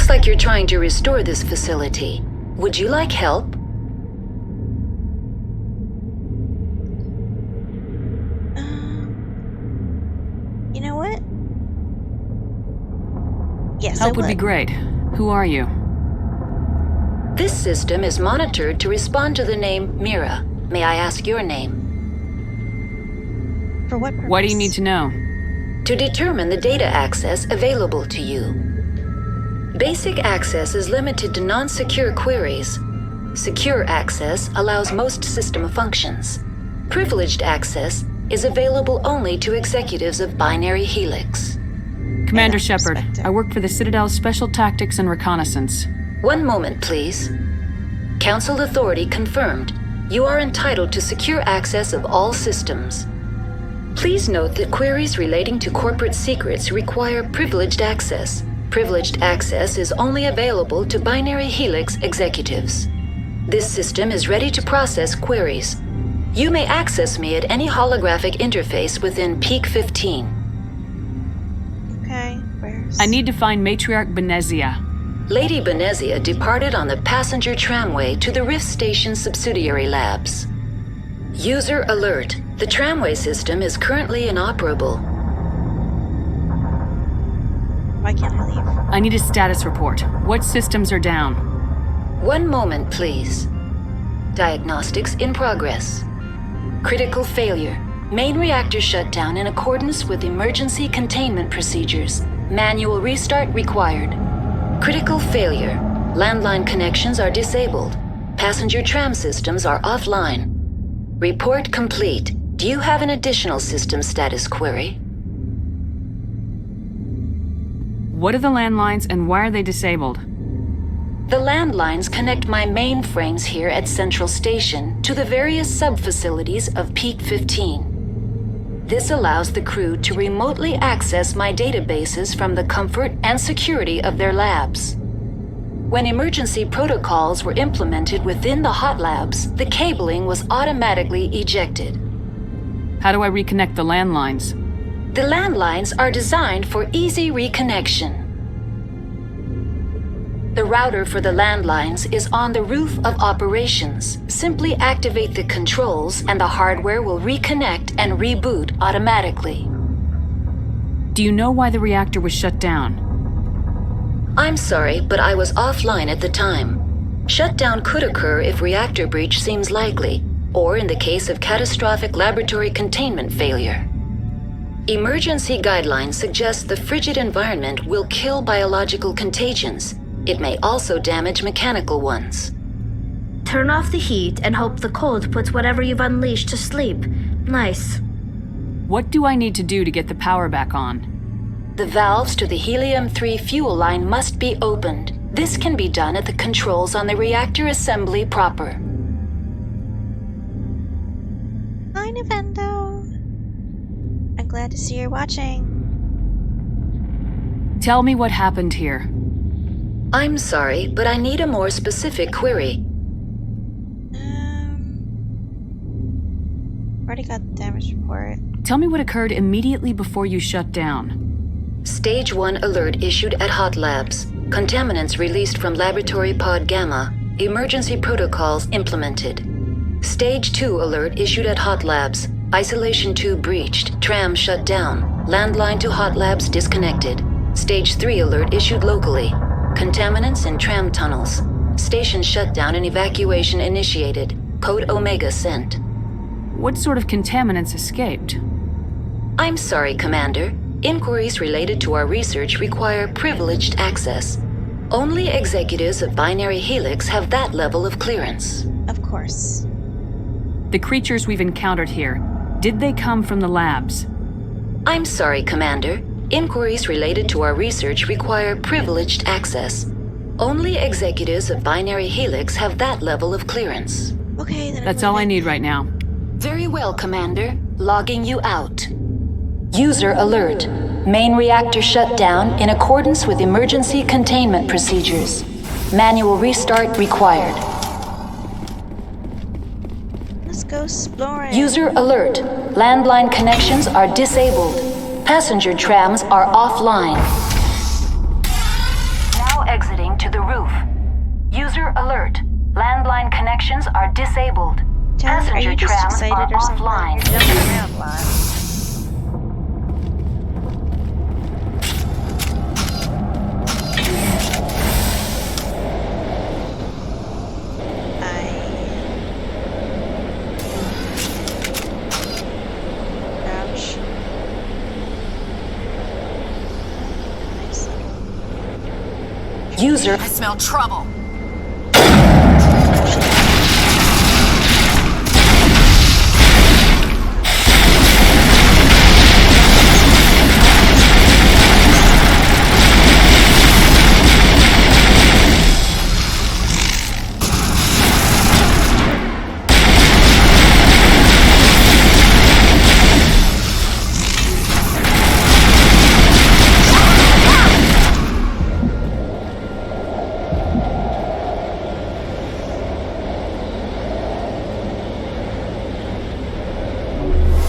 Like you're trying to restore this facility. Would you like help? You know what? Yes, Help I would be great. Who are you? This system is monitored to respond to the name Mira. May I ask your name? For what purpose? What do you need to know? To determine the data access available to you. Basic access is limited to non-secure queries. Secure access allows most system functions. Privileged access is available only to executives of Binary Helix. Commander Shepard, I work for the Citadel's Special Tactics and Reconnaissance. One moment, please. Council authority confirmed. You are entitled to secure access of all systems. Please note that queries relating to corporate secrets require privileged access. Privileged access is only available to Binary Helix executives. This system is ready to process queries. You may access me at any holographic interface within Peak 15. Okay, where's... I need to find Matriarch Benezia. Lady Benezia departed on the passenger tramway to the Rift Station subsidiary labs. User alert. The tramway system is currently inoperable. Why can't I leave? I need a status report. What systems are down? One moment, please. Diagnostics in progress. Critical failure. Main reactor shut down in accordance with emergency containment procedures. Manual restart required. Critical failure. Landline connections are disabled. Passenger tram systems are offline. Report complete. Do you have an additional system status query? What are the landlines and why are they disabled? The landlines connect my mainframes here at Central Station to the various sub-facilities of Peak 15. This allows the crew to remotely access my databases from the comfort and security of their labs. When emergency protocols were implemented within the hot labs, the cabling was automatically ejected. How do I reconnect the landlines? The landlines are designed for easy reconnection. The router for the landlines is on the roof of operations. Simply activate the controls and the hardware will reconnect and reboot automatically. Do you know why the reactor was shut down? I'm sorry, but I was offline at the time. Shutdown could occur if reactor breach seems likely, or in the case of catastrophic laboratory containment failure. Emergency guidelines suggest the frigid environment will kill biological contagions. It may also damage mechanical ones. Turn off the heat and hope the cold puts whatever you've unleashed to sleep. Nice. What do I need to do to get the power back on? The valves to the helium-3 fuel line must be opened. This can be done at the controls on the reactor assembly proper. Hi, Nintendo. I'm glad to see you're watching. Tell me what happened here. I'm sorry, but I need a more specific query. Already got the damage report. Tell me what occurred immediately before you shut down. Stage 1 alert issued at Hot Labs. Contaminants released from Laboratory Pod Gamma. Emergency protocols implemented. Stage 2 alert issued at Hot Labs. Isolation tube breached. Tram shut down. Landline to Hot Labs disconnected. Stage 3 alert issued locally. Contaminants in tram tunnels. Station shutdown and evacuation initiated. Code Omega sent. What sort of contaminants escaped? I'm sorry, Commander. Inquiries related to our research require privileged access. Only executives of Binary Helix have that level of clearance. Of course. The creatures we've encountered here, did they come from the labs? I'm sorry, Commander. Inquiries related to our research require privileged access. Only executives of Binary Helix have that level of clearance. Okay, then. That's all I need right now. Very well, Commander. Logging you out. User alert. Main reactor shut down in accordance with emergency containment procedures. Manual restart required. Let's go exploring. User alert. Landline connections are disabled. Passenger trams are offline. Now exiting to the roof. User alert. Landline connections are disabled. Passenger trams are offline. You're jumping around a lot. User. I smell trouble.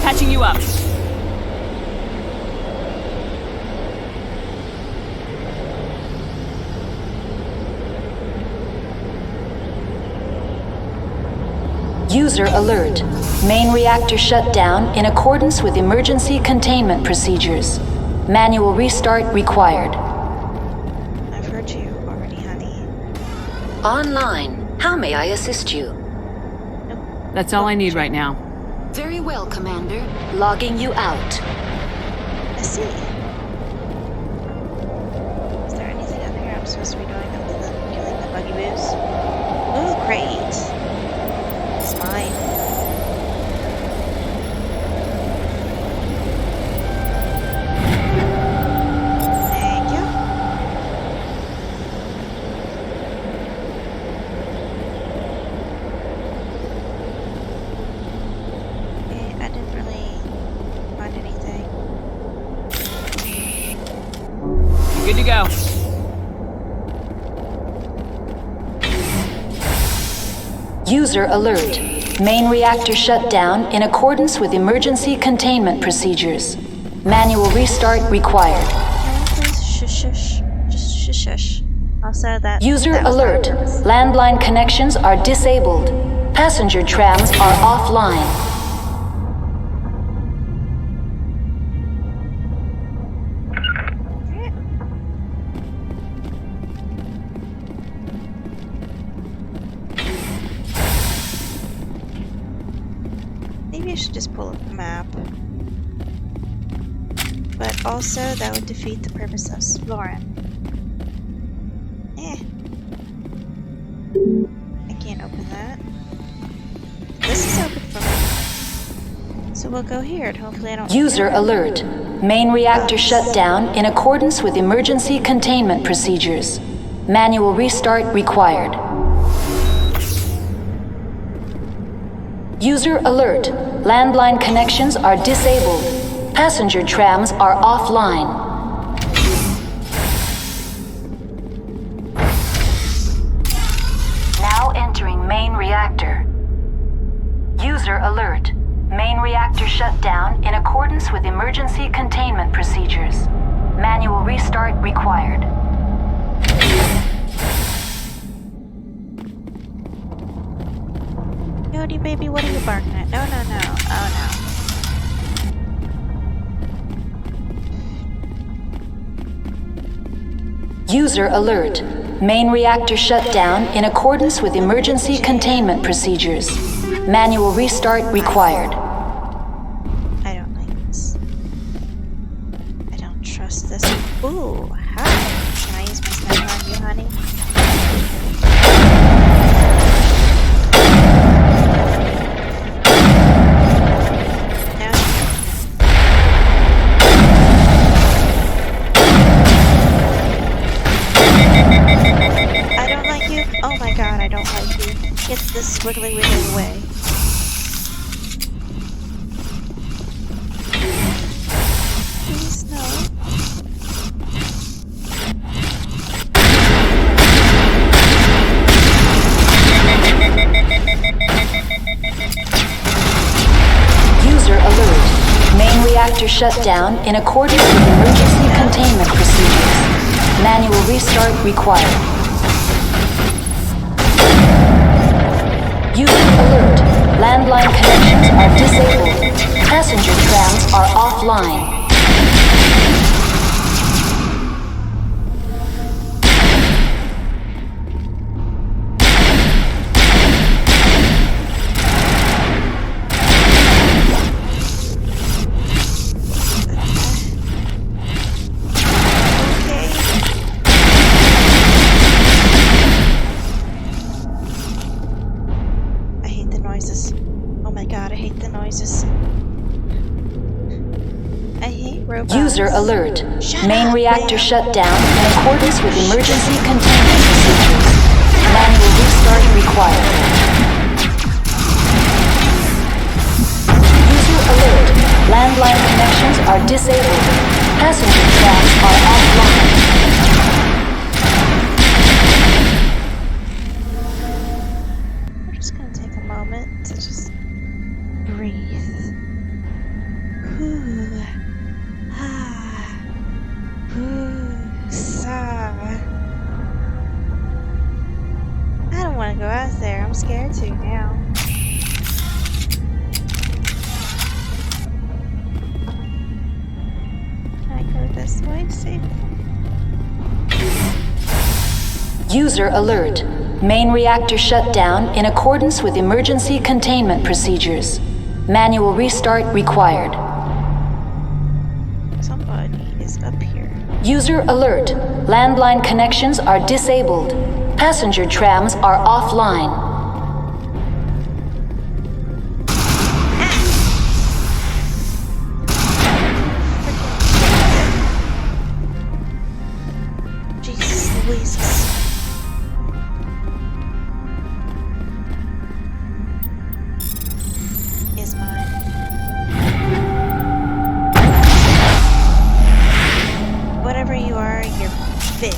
Patching you up. User alert. Main reactor shut down in accordance with emergency containment procedures. Manual restart required. I've heard you already, honey. Online. How may I assist you? That's all I need right now. Very well, Commander. Logging you out. I see. Is there anything up here I'm supposed to be doing other than killing the buggy boos? Ooh, great. It's mine. Thank you. Okay, I didn't really find anything. Good to go. User alert. Main reactor shut down in accordance with emergency containment procedures. Manual restart required. Please shush shush. Just shush shush. Also that User that was alert. not- Landline connections are disabled. Passenger trams are offline. Maybe I should just pull up the map. But also, that would defeat the purpose of exploring. I can't open that. This is open for me. So we'll go here and hopefully I don't... User alert. Main reactor shut down in accordance with emergency containment procedures. Manual restart required. User alert. Landline connections are disabled. Passenger trams are offline. Now entering main reactor. User alert. Main reactor shut down in accordance with emergency containment procedures. Manual restart required. Cody, baby, what are you barking at? No, no, no. Oh, no. User alert. Main reactor shut down in accordance with emergency containment procedures. Manual restart required. I don't like this. I don't trust this. Ooh, hi. Can I use my sniper on you, honey? I don't like you. Oh my god, I don't like you. Get this squiggly wiggly away. Please, no. User alert. Main reactor shut down in accordance with emergency containment procedures. Manual restart required. User alert. Landline connections are disabled. Passenger trams are offline. robots. User alert. Main reactor shut down in accordance with emergency containment procedures. Manual restart required. User alert. Landline connections are disabled. Passenger trams are offline. We're just gonna take a moment to just breathe. Whew. Ah. Whew. Sigh. I don't want to go out there. I'm scared to now. Can I go this way? See? User alert. Main reactor shut down in accordance with emergency containment procedures. Manual restart required. Somebody is up here. User alert. Landline connections are disabled. Passenger trams are offline. Jesus Louise. Is mine. Whatever you are, you're big.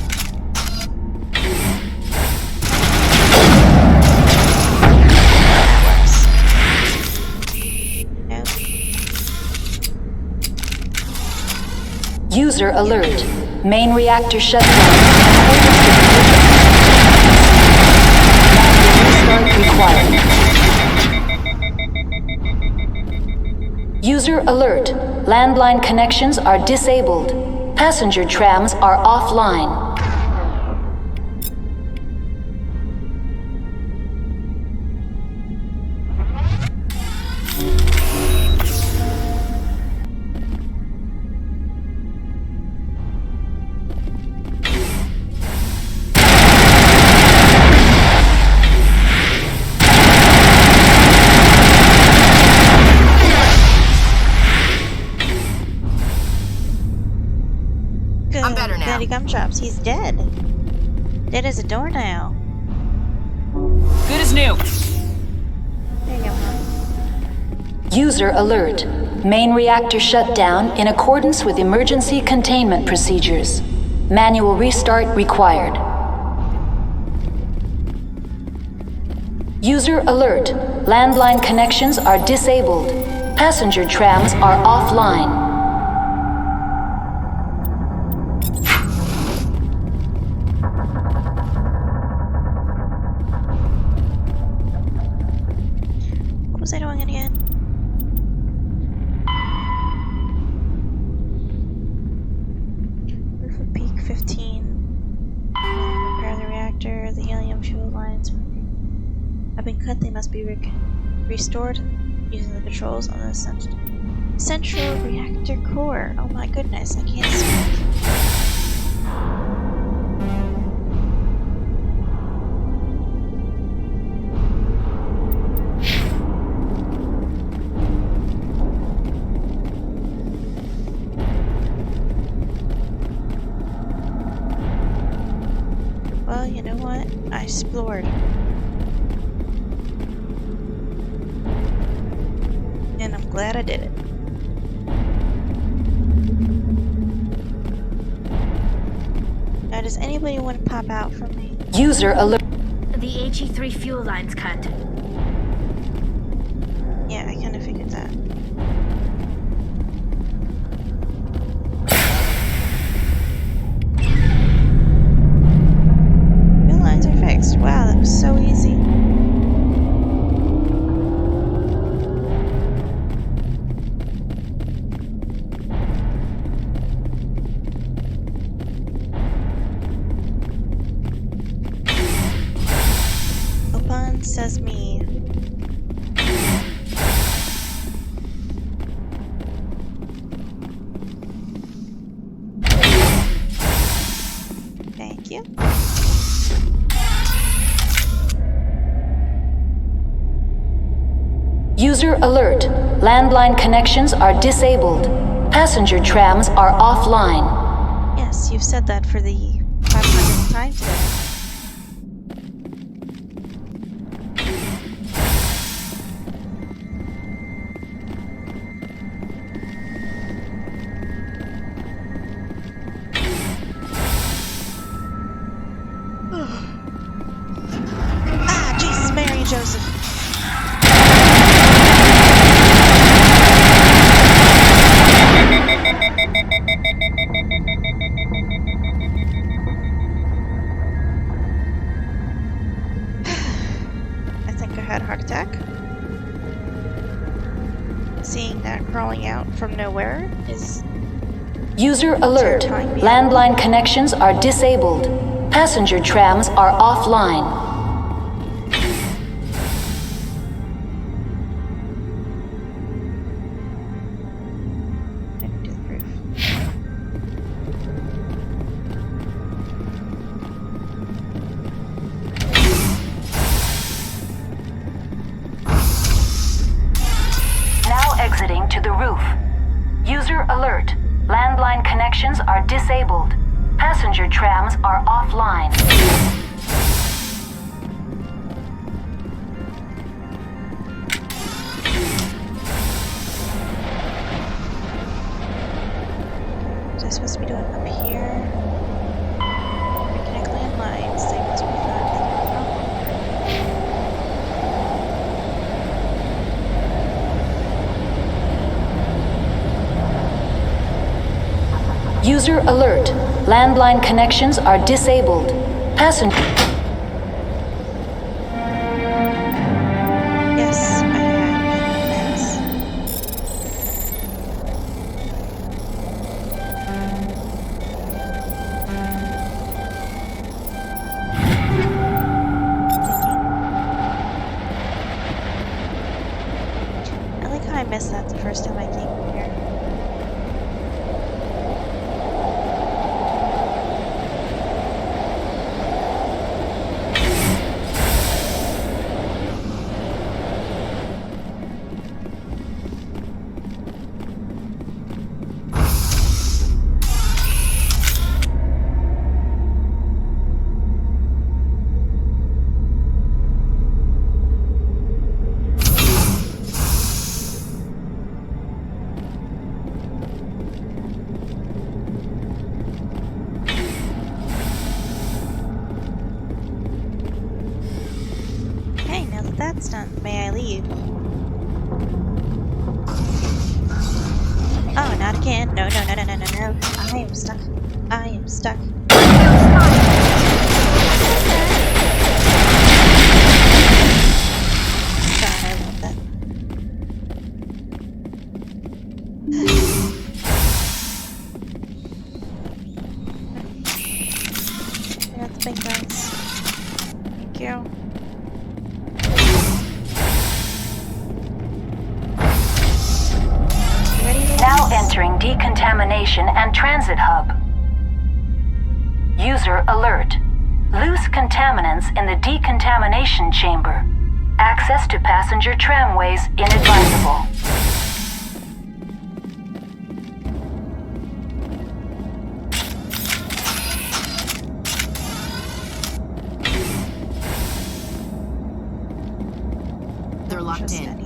User alert. Main reactor shut down. Restart required. User alert. Landline connections are disabled. Passenger trams are offline. I'm better now. Daddy Gumdrops, he's dead. Dead as a doornail. Good as new. There you go, Mom. User alert. Main reactor shut down in accordance with emergency containment procedures. Manual restart required. User alert. Landline connections are disabled. Passenger trams are offline. What was I doing again? Roof of Peak 15. Repair the reactor. The helium fuel lines have been cut. They must be restored using the controls on the central reactor core. Oh my goodness, I can't speak. Well, you know what? I explored. And I'm glad I did it. Now, does anybody want to pop out from me? User alert. The HE3 fuel line's cut. Yeah, I kind of figured that. Fuel lines are fixed. Wow, that was so easy. Open says me. Thank you. User alert. Landline connections are disabled. Passenger trams are offline. Yes, you've said that for the 500th time today. Ah, Jesus, Mary and Joseph. I think I had a heart attack. Seeing that crawling out from nowhere is... User alert. Landline connections are disabled. Passenger trams are offline. Now exiting to the roof. User alert. Landline connections are disabled. Passenger trams are offline. What am I supposed to be doing up here? Reconnect landlines. They must be fine. User alert. Landline connections are disabled. Passenger... Yes, I have. Yes. I like how I missed that the first time I came here. Okay, now that that's done, may I leave? Oh, not again. No, no, no, no, no, no, no. I am stuck. I am stuck. God, I love that. I got the big guns. Thank you. Now entering decontamination and transit hub. User alert. Loose contaminants in the decontamination chamber. Access to passenger tramways inadvisable. They're locked in.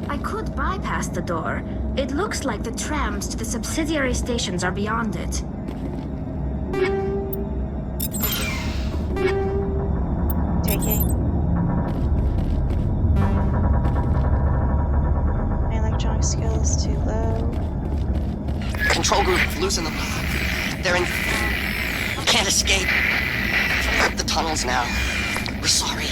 I could bypass the door. It looks like the trams to the subsidiary stations are beyond it. Taking. My electronic skill is too low. Control group, loosen them. They're in... Can't escape. Rip the tunnels now. We're sorry.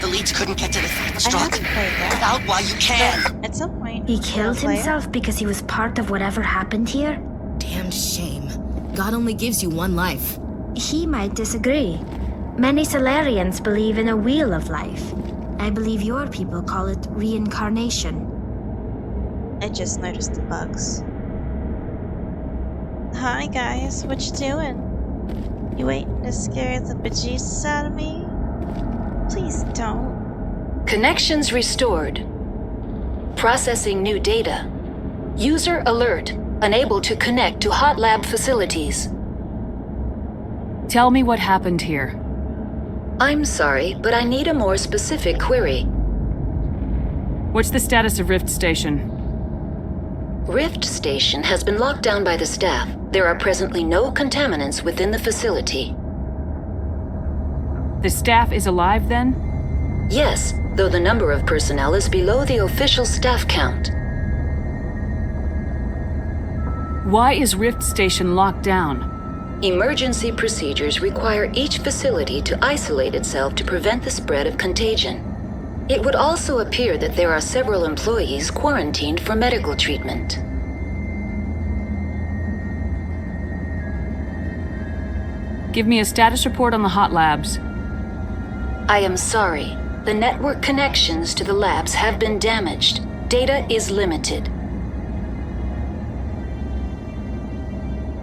The leads couldn't get to the struck. Get out while you can. At some point, he killed himself because he was part of whatever happened here? Damn shame. God only gives you one life. He might disagree. Many Solarians believe in a wheel of life. I believe your people call it reincarnation. I just noticed the bugs. Hi guys, what you doing? You waiting to scare the bejesus out of me? Please don't. Connections restored. Processing new data. User alert. Unable to connect to hot lab facilities. Tell me what happened here. I'm sorry, but I need a more specific query. What's the status of Rift Station? Rift Station has been locked down by the staff. There are presently no contaminants within the facility. The staff is alive then? Yes, though the number of personnel is below the official staff count. Why is Rift Station locked down? Emergency procedures require each facility to isolate itself to prevent the spread of contagion. It would also appear that there are several employees quarantined for medical treatment. Give me a status report on the hot labs. I am sorry. The network connections to the labs have been damaged. Data is limited.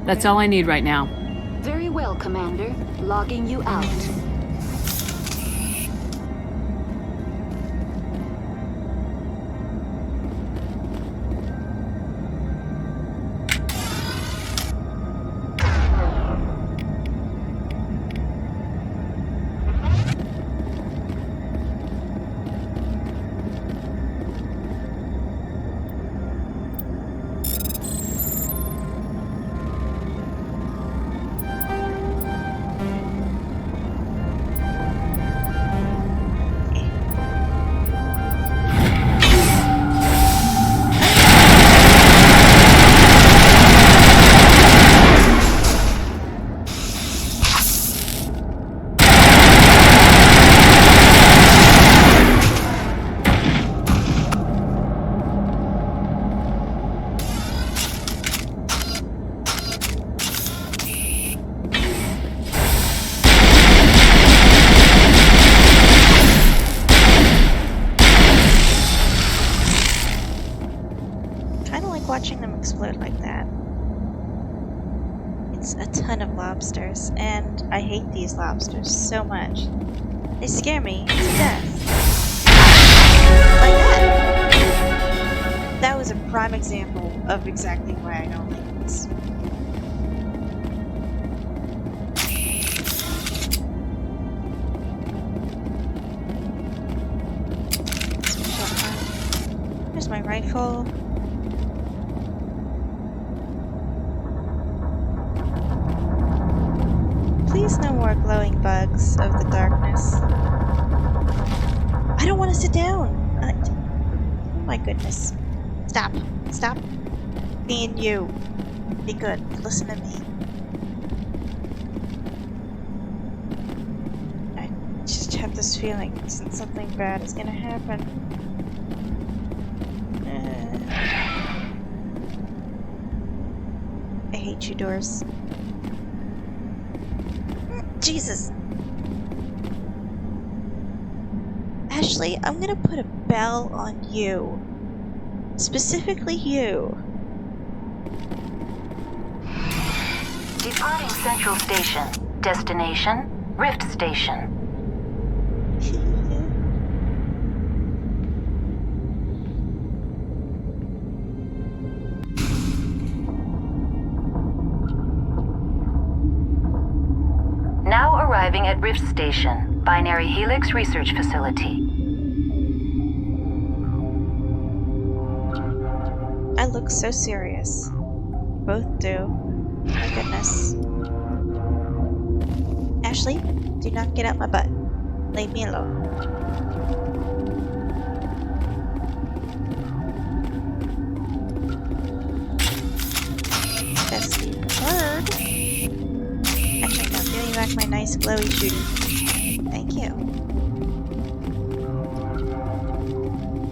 That's all I need right now. Very well, Commander. Logging you out. Watching them explode like that. It's a ton of lobsters, and I hate these lobsters so much. They scare me to death. Like that! That was a prime example of exactly why I don't like this. Here's my rifle. Please no more glowing bugs of the darkness. I don't want to sit down! Oh my goodness. Stop. Stop being you. Be good. Listen to me. I just have this feeling that something bad is gonna happen. I hate you, doors. Jesus! Ashley, I'm gonna put a bell on you. Specifically you. Departing Central Station. Destination, Rift Station. Now arriving at Rift Station, Binary Helix Research Facility. I look so serious. Both do. My goodness. Ashley, do not get out my butt. Leave me alone. Bestie bird. Actually, no, give me back my nice glowy shooty. Thank you.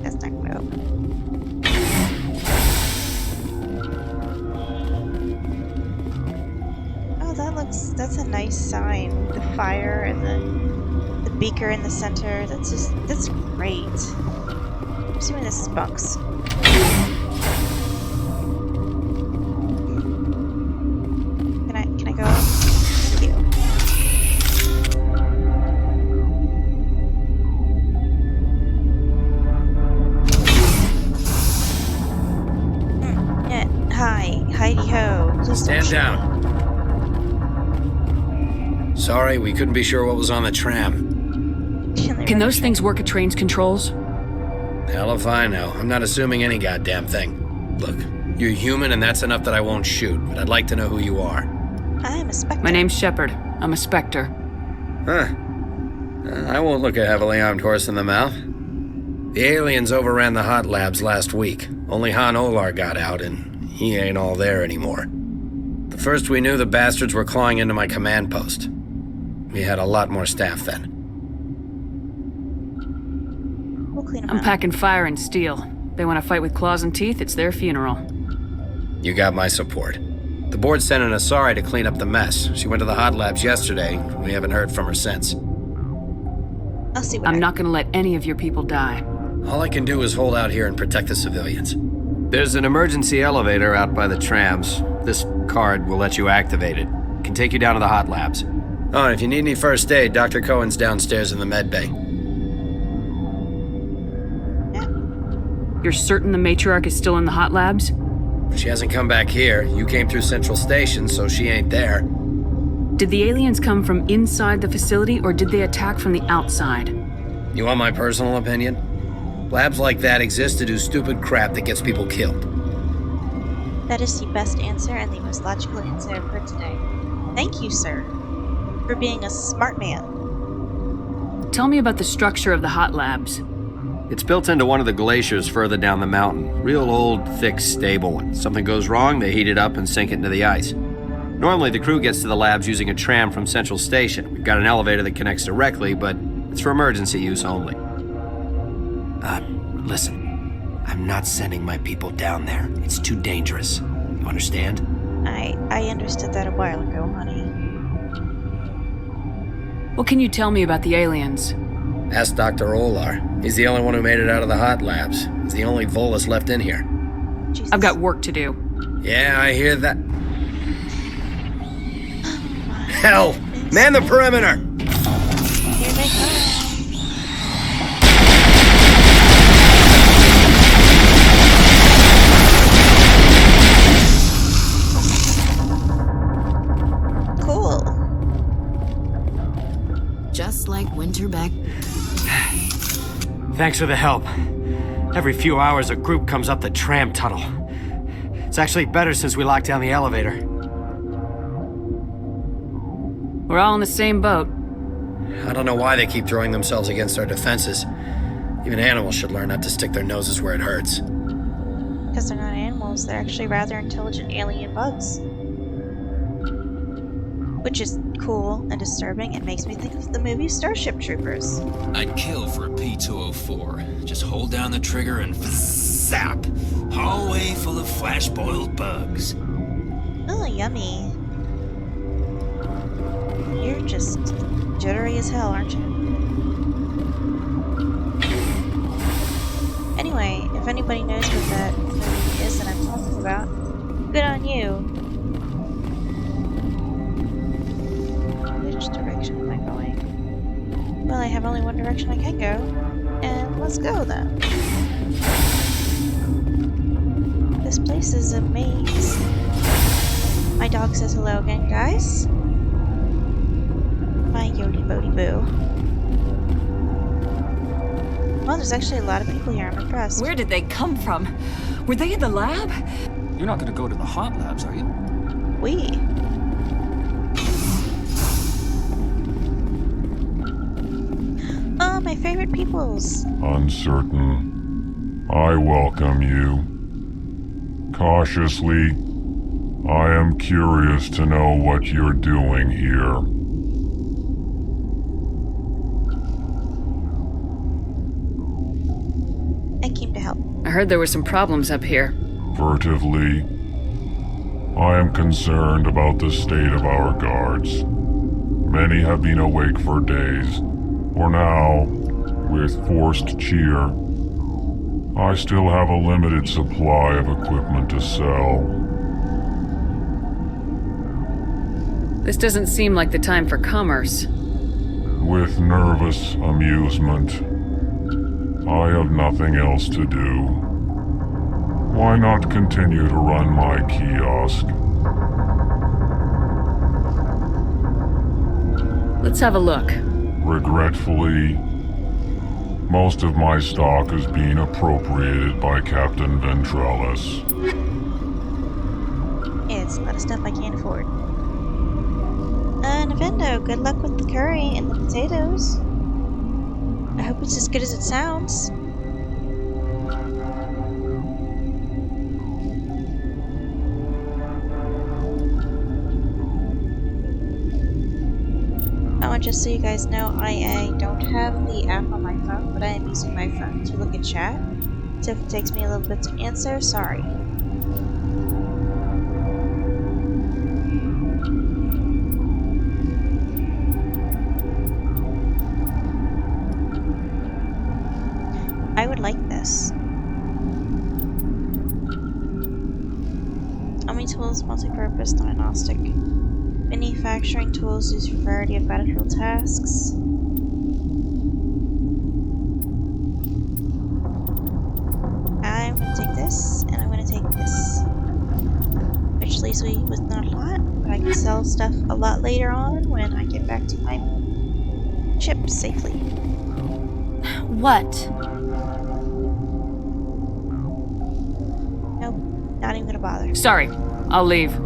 That's not glow. Oh, that's a nice sign. The fire and the beaker in the center. That's great. I'm assuming this is bunks. Can I go? Thank you. Heidi ho. Please Stand don't down. Sorry, we couldn't be sure what was on the tram. Can those things work at train's controls? Hell if I know. I'm not assuming any goddamn thing. Look, you're human and that's enough that I won't shoot, but I'd like to know who you are. I am a Spectre. My name's Shepard. I'm a Spectre. Huh. I won't look a heavily armed horse in the mouth. The aliens overran the hot labs last week. Only Han Olar got out, and he ain't all there anymore. The first we knew, the bastards were clawing into my command post. We had a lot more staff then. We'll clean them I'm up. packing fire and steel. They want to fight with claws and teeth, it's their funeral. You got my support. The board sent an Asari to clean up the mess. She went to the hot labs yesterday. We haven't heard from her since. I'll see what I'm not going to let any of your people die. All I can do is hold out here and protect the civilians. There's an emergency elevator out by the trams. This card will let you activate it. Can take you down to the hot labs. Oh, and if you need any first aid, Dr. Cohen's downstairs in the med bay. You're certain the matriarch is still in the hot labs? She hasn't come back here. You came through Central Station, so she ain't there. Did the aliens come from inside the facility, or did they attack from the outside? You want my personal opinion? Labs like that exist to do stupid crap that gets people killed. That is the best answer and the most logical answer I've heard today. Thank you, sir, for being a smart man. Tell me about the structure of the hot labs. It's built into one of the glaciers further down the mountain. Real old, thick, stable one. Something goes wrong, they heat it up and sink it into the ice. Normally, the crew gets to the labs using a tram from Central Station. We've got an elevator that connects directly, but it's for emergency use only. Listen. I'm not sending my people down there. It's too dangerous. You understand? I understood that a while ago, honey. What can you tell me about the aliens? Ask Dr. Olar. He's the only one who made it out of the hot labs. He's the only Volus left in here. Jesus. I've got work to do. Yeah, I hear that. Hell! Man the perimeter! Here they come. Cool. Just like winter back. Thanks for the help. Every few hours, a group comes up the tram tunnel. It's actually better since we locked down the elevator. We're all in the same boat. I don't know why they keep throwing themselves against our defenses. Even animals should learn not to stick their noses where it hurts. Because they're not animals, they're actually rather intelligent alien bugs. Which is cool and disturbing and makes me think of the movie Starship Troopers. I'd kill for a P-204. Just hold down the trigger and zap! Hallway full of flash-boiled bugs. Oh, yummy. You're just jittery as hell, aren't you? Anyway, if anybody knows what that movie is that I'm talking about, good on you. Which direction am I going? Well, I have only one direction I can go, and let's go then. This place is a maze. My dog says hello again, guys. My Yodi Bodie Boo. Well, there's actually a lot of people here. I'm impressed. Where did they come from? Were they in the lab? You're not going to go to the hot labs, are you? We. Oh, my favorite peoples. Uncertain. I welcome you. Cautiously, I am curious to know what you're doing here. I came to help. I heard there were some problems up here. Furtively, I am concerned about the state of our guards. Many have been awake for days. For now, with forced cheer, I still have a limited supply of equipment to sell. This doesn't seem like the time for commerce. With nervous amusement, I have nothing else to do. Why not continue to run my kiosk? Let's have a look. Regretfully, most of my stock is being appropriated by Captain Ventrellis. It's a lot of stuff I can't afford. Navendo, good luck with the curry and the potatoes. I hope it's as good as it sounds. Just so you guys know, I don't have the app on my phone, but I am using my phone to look at chat. So if it takes me a little bit to answer, sorry. I would like this. Omni-tools, multi-purpose, diagnostic. Manufacturing tools use for a variety of battlefield tasks. I'm gonna take this, and I'm gonna take this. Which leaves me with not a lot, but I can sell stuff a lot later on when I get back to my ship safely. What? Nope, not even gonna bother. Sorry, I'll leave.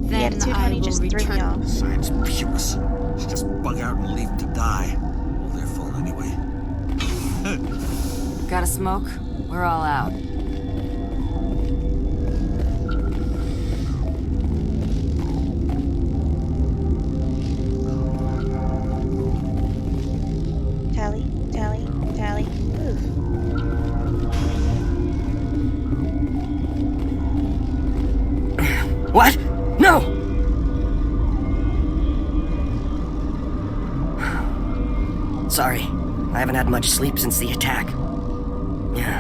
The attitude, honey, just threw me off. Science pukes. Should just bug out and leave to die. Well, they're full anyway. Got a smoke? We're all out. Tally, tally, tally, move. What? No! Sorry, I haven't had much sleep since the attack.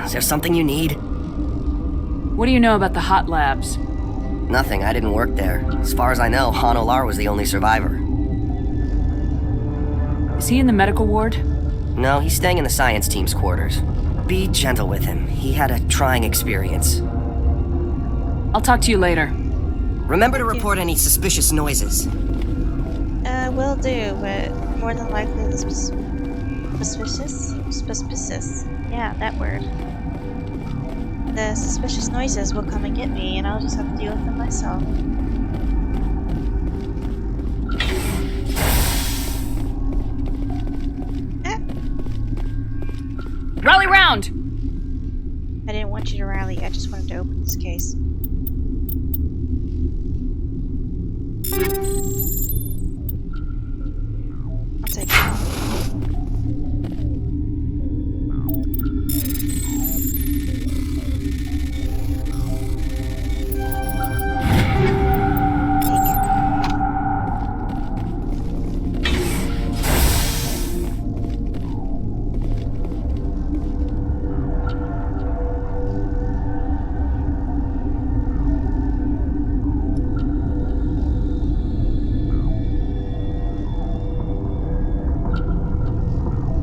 Is there something you need? What do you know about the hot labs? Nothing, I didn't work there. As far as I know, Han Olar was the only survivor. Is he in the medical ward? No, he's staying in the science team's quarters. Be gentle with him. He had a trying experience. I'll talk to you later. Remember to report any suspicious noises. Will do, but more than likely the suspicious? Yeah, that word. The suspicious noises will come and get me, and I'll just have to deal with them myself. Rally round! I didn't want you to rally, I just wanted to open this case. I'll take it.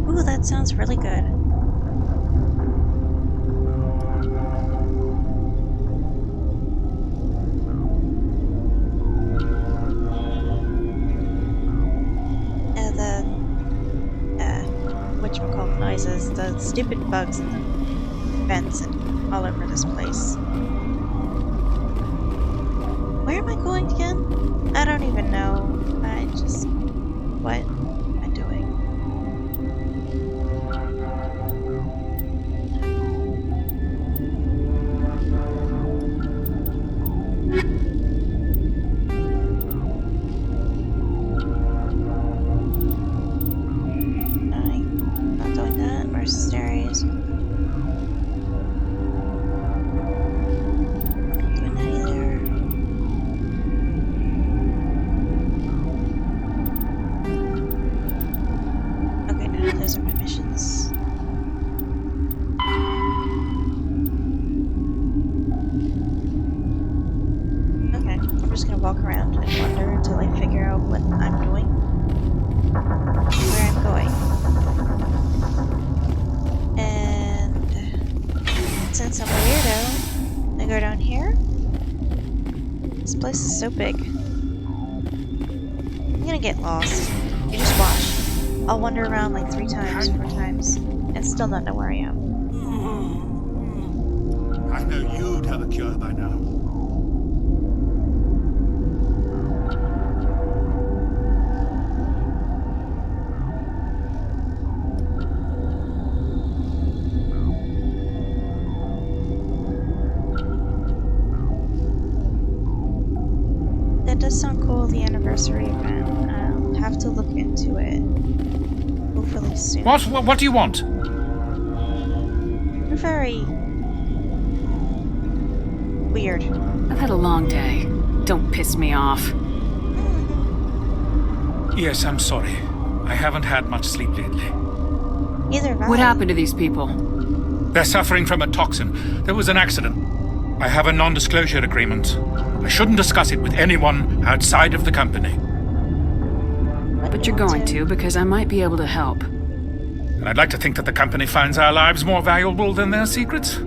Ooh, that sounds really good. Whatchamacallit noises, the stupid bugs in the vents and all over this place. Where am I going again? I don't even know. What am I doing? I'm not doing that. Mercenaries. Not doing that either. Okay, none of those are my missions. Okay, I'm just gonna walk around and wonder until I figure out what I'm doing. Where I'm going. And Since I'm a weirdo, I go down here. This place is so big. I'm gonna get lost. You just watch. I'll wander around like 3 times, 4 times, and still not know where I am. I know you'd have a cure by now. That does sound cool, the anniversary event. I'll have to look into it. Hopefully soon. What do you want? You're very... weird. I've had a long day. Don't piss me off. Yes, I'm sorry. I haven't had much sleep lately. Neither have I. What happened to these people? They're suffering from a toxin. There was an accident. I have a non-disclosure agreement. I shouldn't discuss it with anyone outside of the company. But you're going to, because I might be able to help. And I'd like to think that the company finds our lives more valuable than their secrets.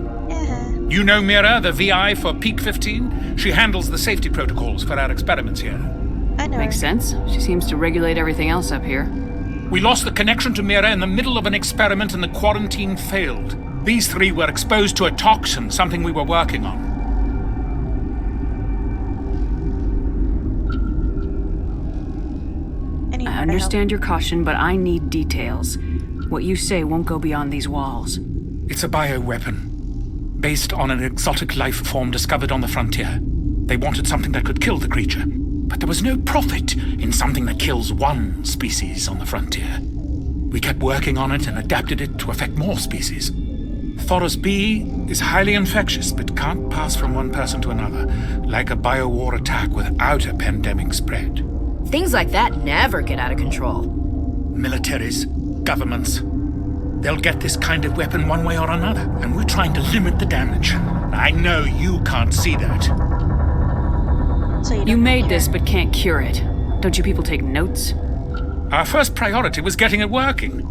You know Mira, the VI for Peak 15? She handles the safety protocols for our experiments here. I know. Makes sense. She seems to regulate everything else up here. We lost the connection to Mira in the middle of an experiment and the quarantine failed. These 3 were exposed to a toxin, something we were working on. I understand your caution, but I need details. What you say won't go beyond these walls. It's a bioweapon, based on an exotic life form discovered on the frontier. They wanted something that could kill the creature, but there was no profit in something that kills one species on the frontier. We kept working on it and adapted it to affect more species. Thoros B is highly infectious, but can't pass from one person to another, like a biowar attack without a pandemic spread. Things like that never get out of control. Militaries, governments, they'll get this kind of weapon one way or another, and we're trying to limit the damage. I know you can't see that. So you made this, but can't cure it. Don't you people take notes? Our first priority was getting it working.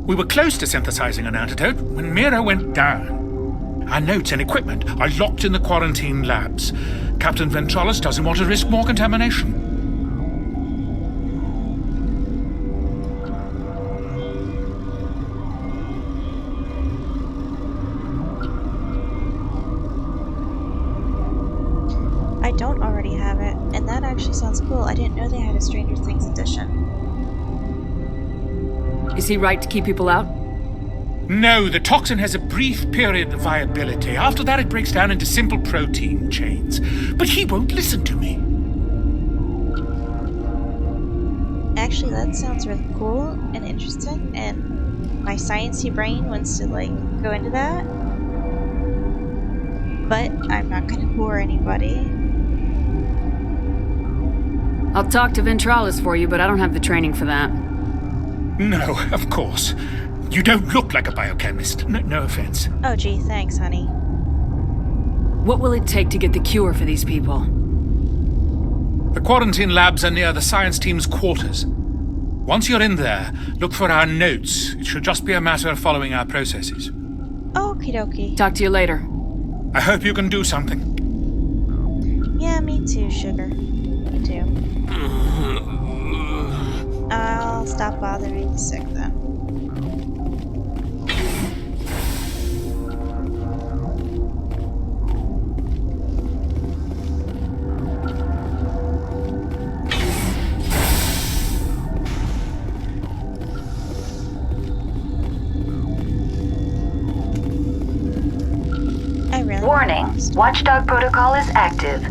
We were close to synthesizing an antidote when Mira went down. Our notes and equipment are locked in the quarantine labs. Captain Ventralis doesn't want to risk more contamination. I don't already have it, and that actually sounds cool. I didn't know they had a Stranger Things edition. Is he right to keep people out? No, the toxin has a brief period of viability. After that, it breaks down into simple protein chains. But he won't listen to me. Actually, that sounds really cool and interesting, and my sciencey brain wants to, go into that. But I'm not gonna bore anybody. I'll talk to Ventralis for you, but I don't have the training for that. No, of course. You don't look like a biochemist. No offense. Oh gee, thanks, honey. What will it take to get the cure for these people? The quarantine labs are near the science team's quarters. Once you're in there, look for our notes. It should just be a matter of following our processes. Okie dokie. Talk to you later. I hope you can do something. Yeah, me too, sugar. Me too. I'll stop bothering the sick then. Warning, Watchdog protocol is active.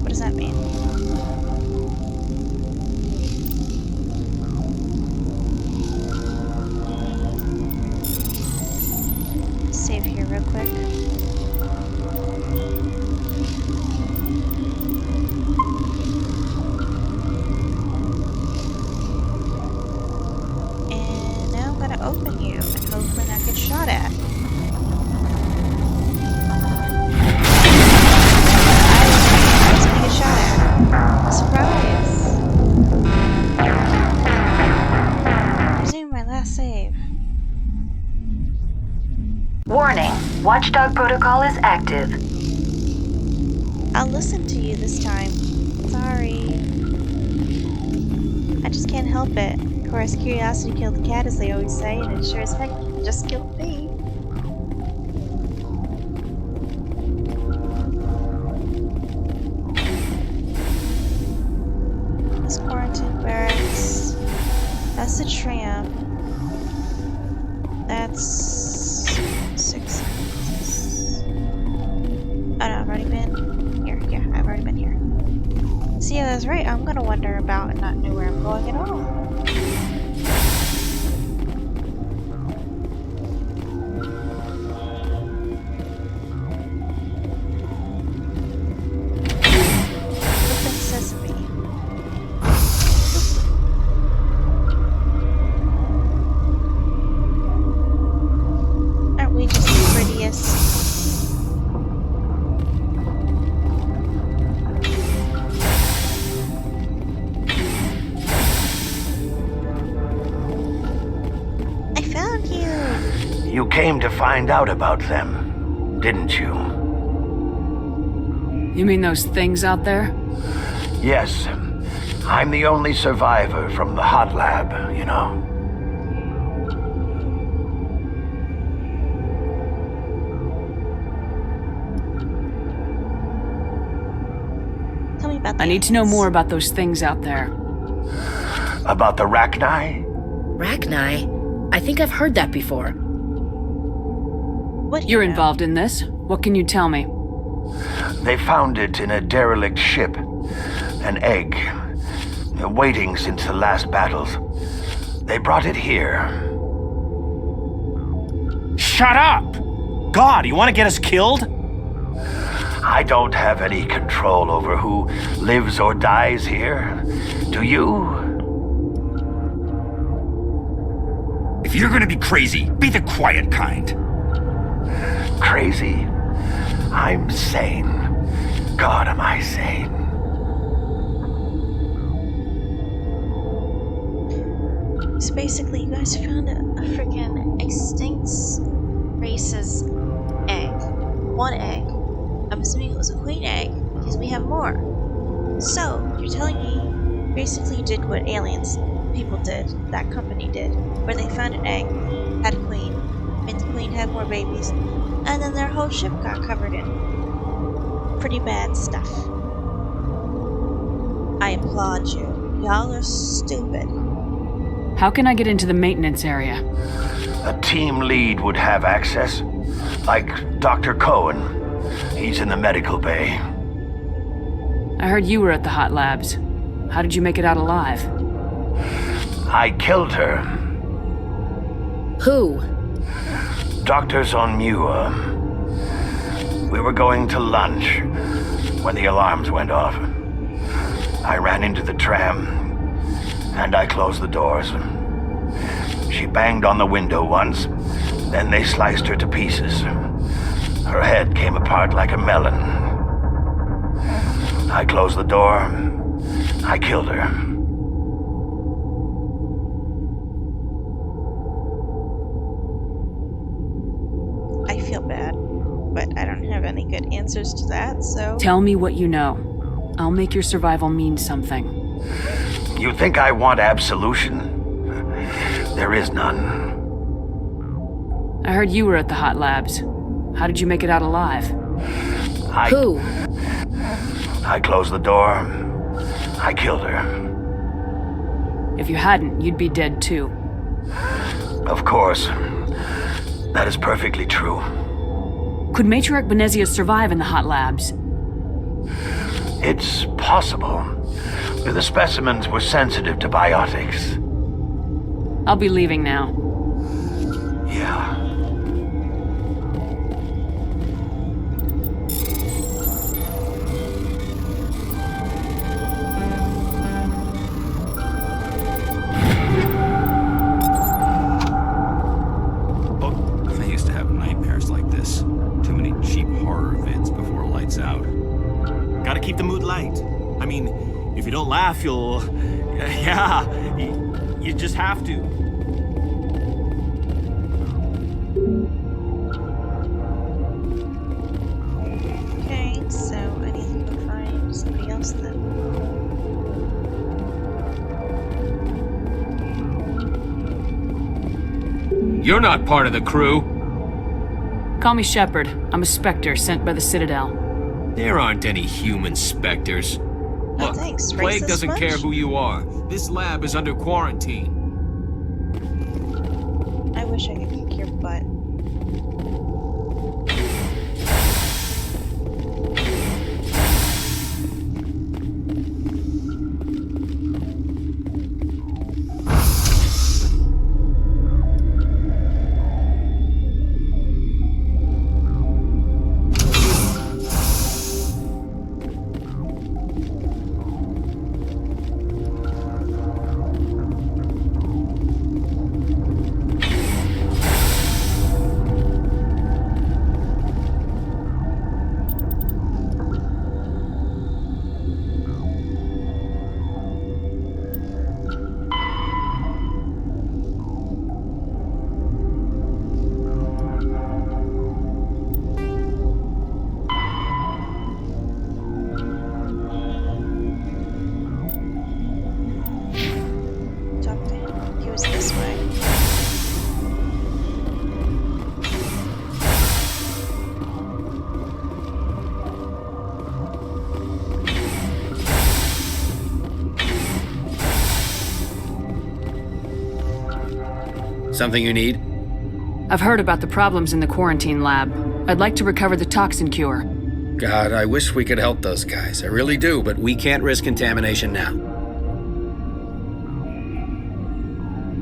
What does that mean? Save here real quick. And now I'm gonna open you and hopefully not get shot at. Surprise! Resume my last save. Warning, Watchdog Watchdog protocol is active. I'll listen to you this time. Sorry. I just can't help it. Of course, curiosity killed the cat, as they always say, and it sure as heck just killed me. This quarantine barracks. That's the tram. That's 6. Oh no, I've already been here. Yeah, I've already been here. See, yeah, that's right. I'm gonna wander about and not know where I'm going at all. Open sesame. Aren't we just the prettiest? You came to find out about them, didn't you? You mean those things out there? Yes. I'm the only survivor from the hot lab, you know. Tell me about that. I need to know more about those things out there. About the Rachni? Rachni? I think I've heard that before. What You're involved in this? What can you tell me? They found it in a derelict ship. An egg. Waiting since the last battles. They brought it here. Shut up! God, you want to get us killed? I don't have any control over who lives or dies here. Do you? If you're gonna be crazy, be the quiet kind. Crazy? I'm sane. God, am I sane? So basically, you guys found a freaking extinct race's egg. One egg. I'm assuming it was a queen egg, because we have more. So, you're telling me basically you did what aliens people did, that company did, where they found an egg, had a queen, made the queen have more babies, and then their whole ship got covered in pretty bad stuff. I applaud you. Y'all are stupid. How can I get into the maintenance area? A team lead would have access. Like Dr. Cohen. He's in the medical bay. I heard you were at the hot labs. How did you make it out alive? I killed her. Who? Doctors on Muir. We were going to lunch when the alarms went off. I ran into the tram, and I closed the doors. She banged on the window once, then they sliced her to pieces. Her head came apart like a melon. I closed the door. I killed her. I feel bad, but I don't have any good answers to that, so... Tell me what you know. I'll make your survival mean something. You think I want absolution? There is none. I heard you were at the hot labs. How did you make it out alive? Who? I closed the door. I killed her. If you hadn't, you'd be dead too. Of course. That is perfectly true. Could Matriarch Benezia survive in the hot labs? It's possible. The specimens were sensitive to biotics. I'll be leaving now. Yeah. I used to have nightmares like this. Too many cheap horror vids before lights out. Gotta keep the mood light. I mean, if you don't laugh, you'll... Yeah, you just have to. You're not part of the crew. Call me Shepard. I'm a Spectre sent by the Citadel. There aren't any human specters. Look, thanks. Plague Racist doesn't care much? who you are. This lab is under quarantine. I wish I could kick your butt. Something you need? I've heard about the problems in the quarantine lab. I'd like to recover the toxin cure. God, I wish we could help those guys. I really do, but we can't risk contamination now.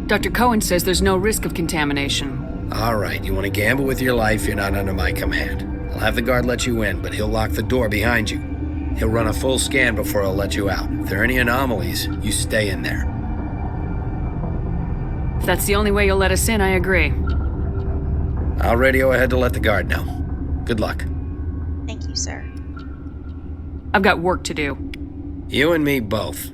Dr. Cohen says there's no risk of contamination. All right, you want to gamble with your life, you're not under my command. I'll have the guard let you in, but he'll lock the door behind you. He'll run a full scan before he'll let you out. If there are any anomalies, you stay in there. If that's the only way you'll let us in, I agree. I'll radio ahead to let the guard know. Good luck. Thank you, sir. I've got work to do. You and me both.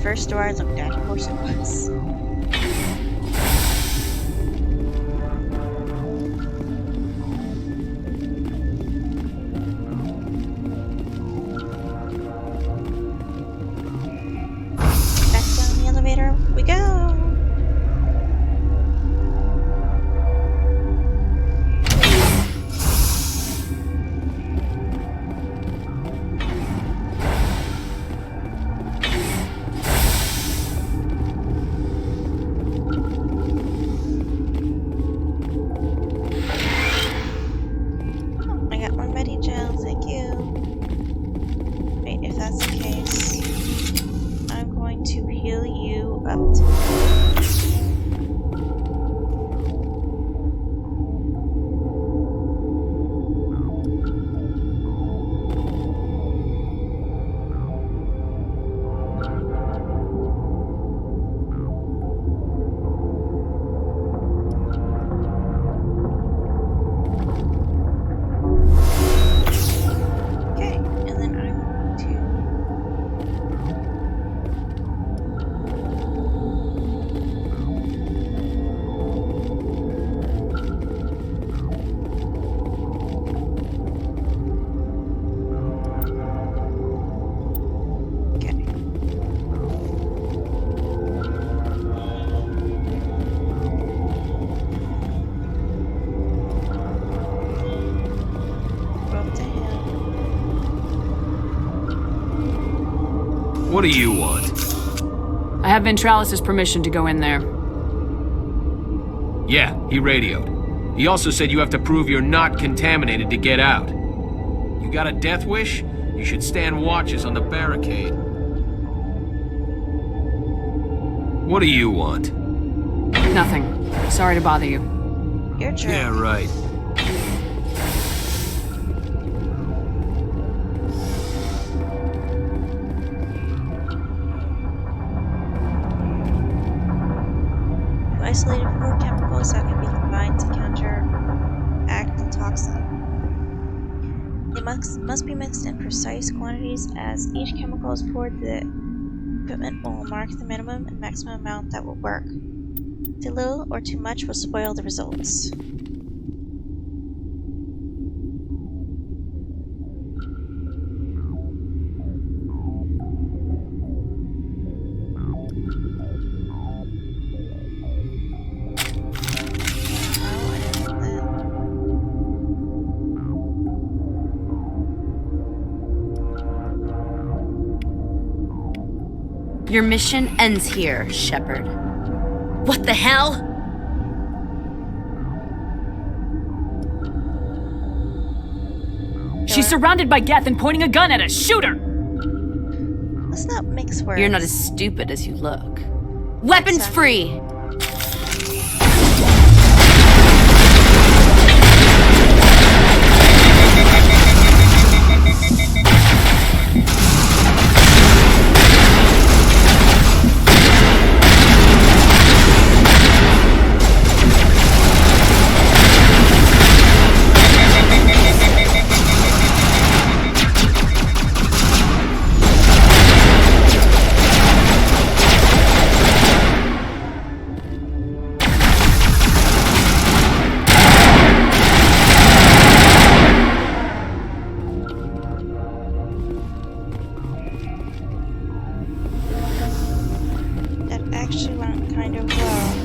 First door I looked at, of course it was. Back down the elevator we go. What do you want? I have Ventralis' permission to go in there. Yeah, he radioed. He also said you have to prove you're not contaminated to get out. You got a death wish? You should stand watches on the barricade. What do you want? Nothing. Sorry to bother you. You're true. Yeah, right. You isolated 4 chemicals that can be combined to counteract the toxin. They must be mixed in precise quantities. As each chemical is poured, the equipment will mark the minimum and maximum amount that will work. Too little or too much will spoil the results. Your mission ends here, Shepard. What the hell? She's surrounded by Geth and pointing a gun at us. Shoot her! Let's not mix words. You're not as stupid as you look. Weapons free! Actually went kind of well.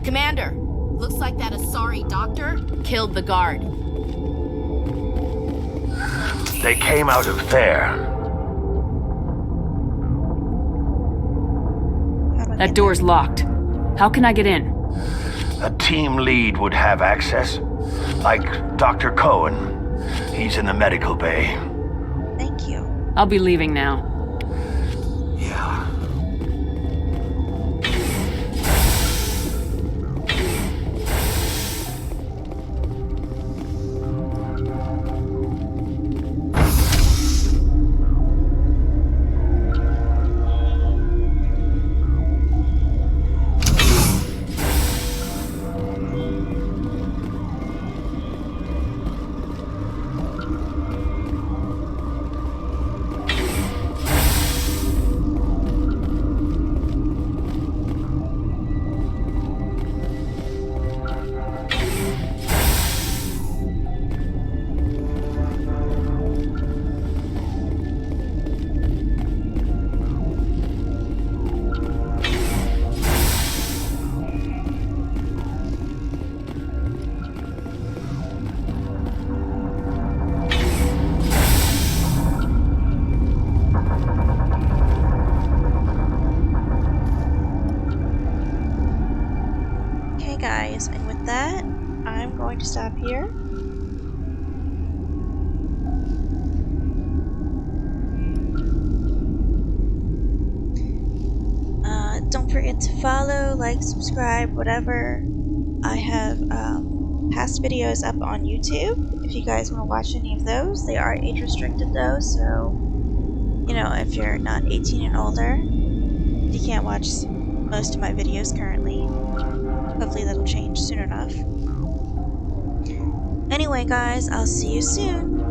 Commander, looks like that Asari doctor killed the guard. They came out of there. That door's locked. How can I get in? A team lead would have access. Like Dr. Cohen. He's in the medical bay. Thank you. I'll be leaving now. Yeah. Guys, and with that, I'm going to stop here. Don't forget to follow, like, subscribe, whatever. I have past videos up on YouTube if you guys want to watch any of those. They are age restricted though, so you know, if you're not 18 and older, you can't watch most of my videos currently. Hopefully that'll change soon enough. Anyway guys, I'll see you soon.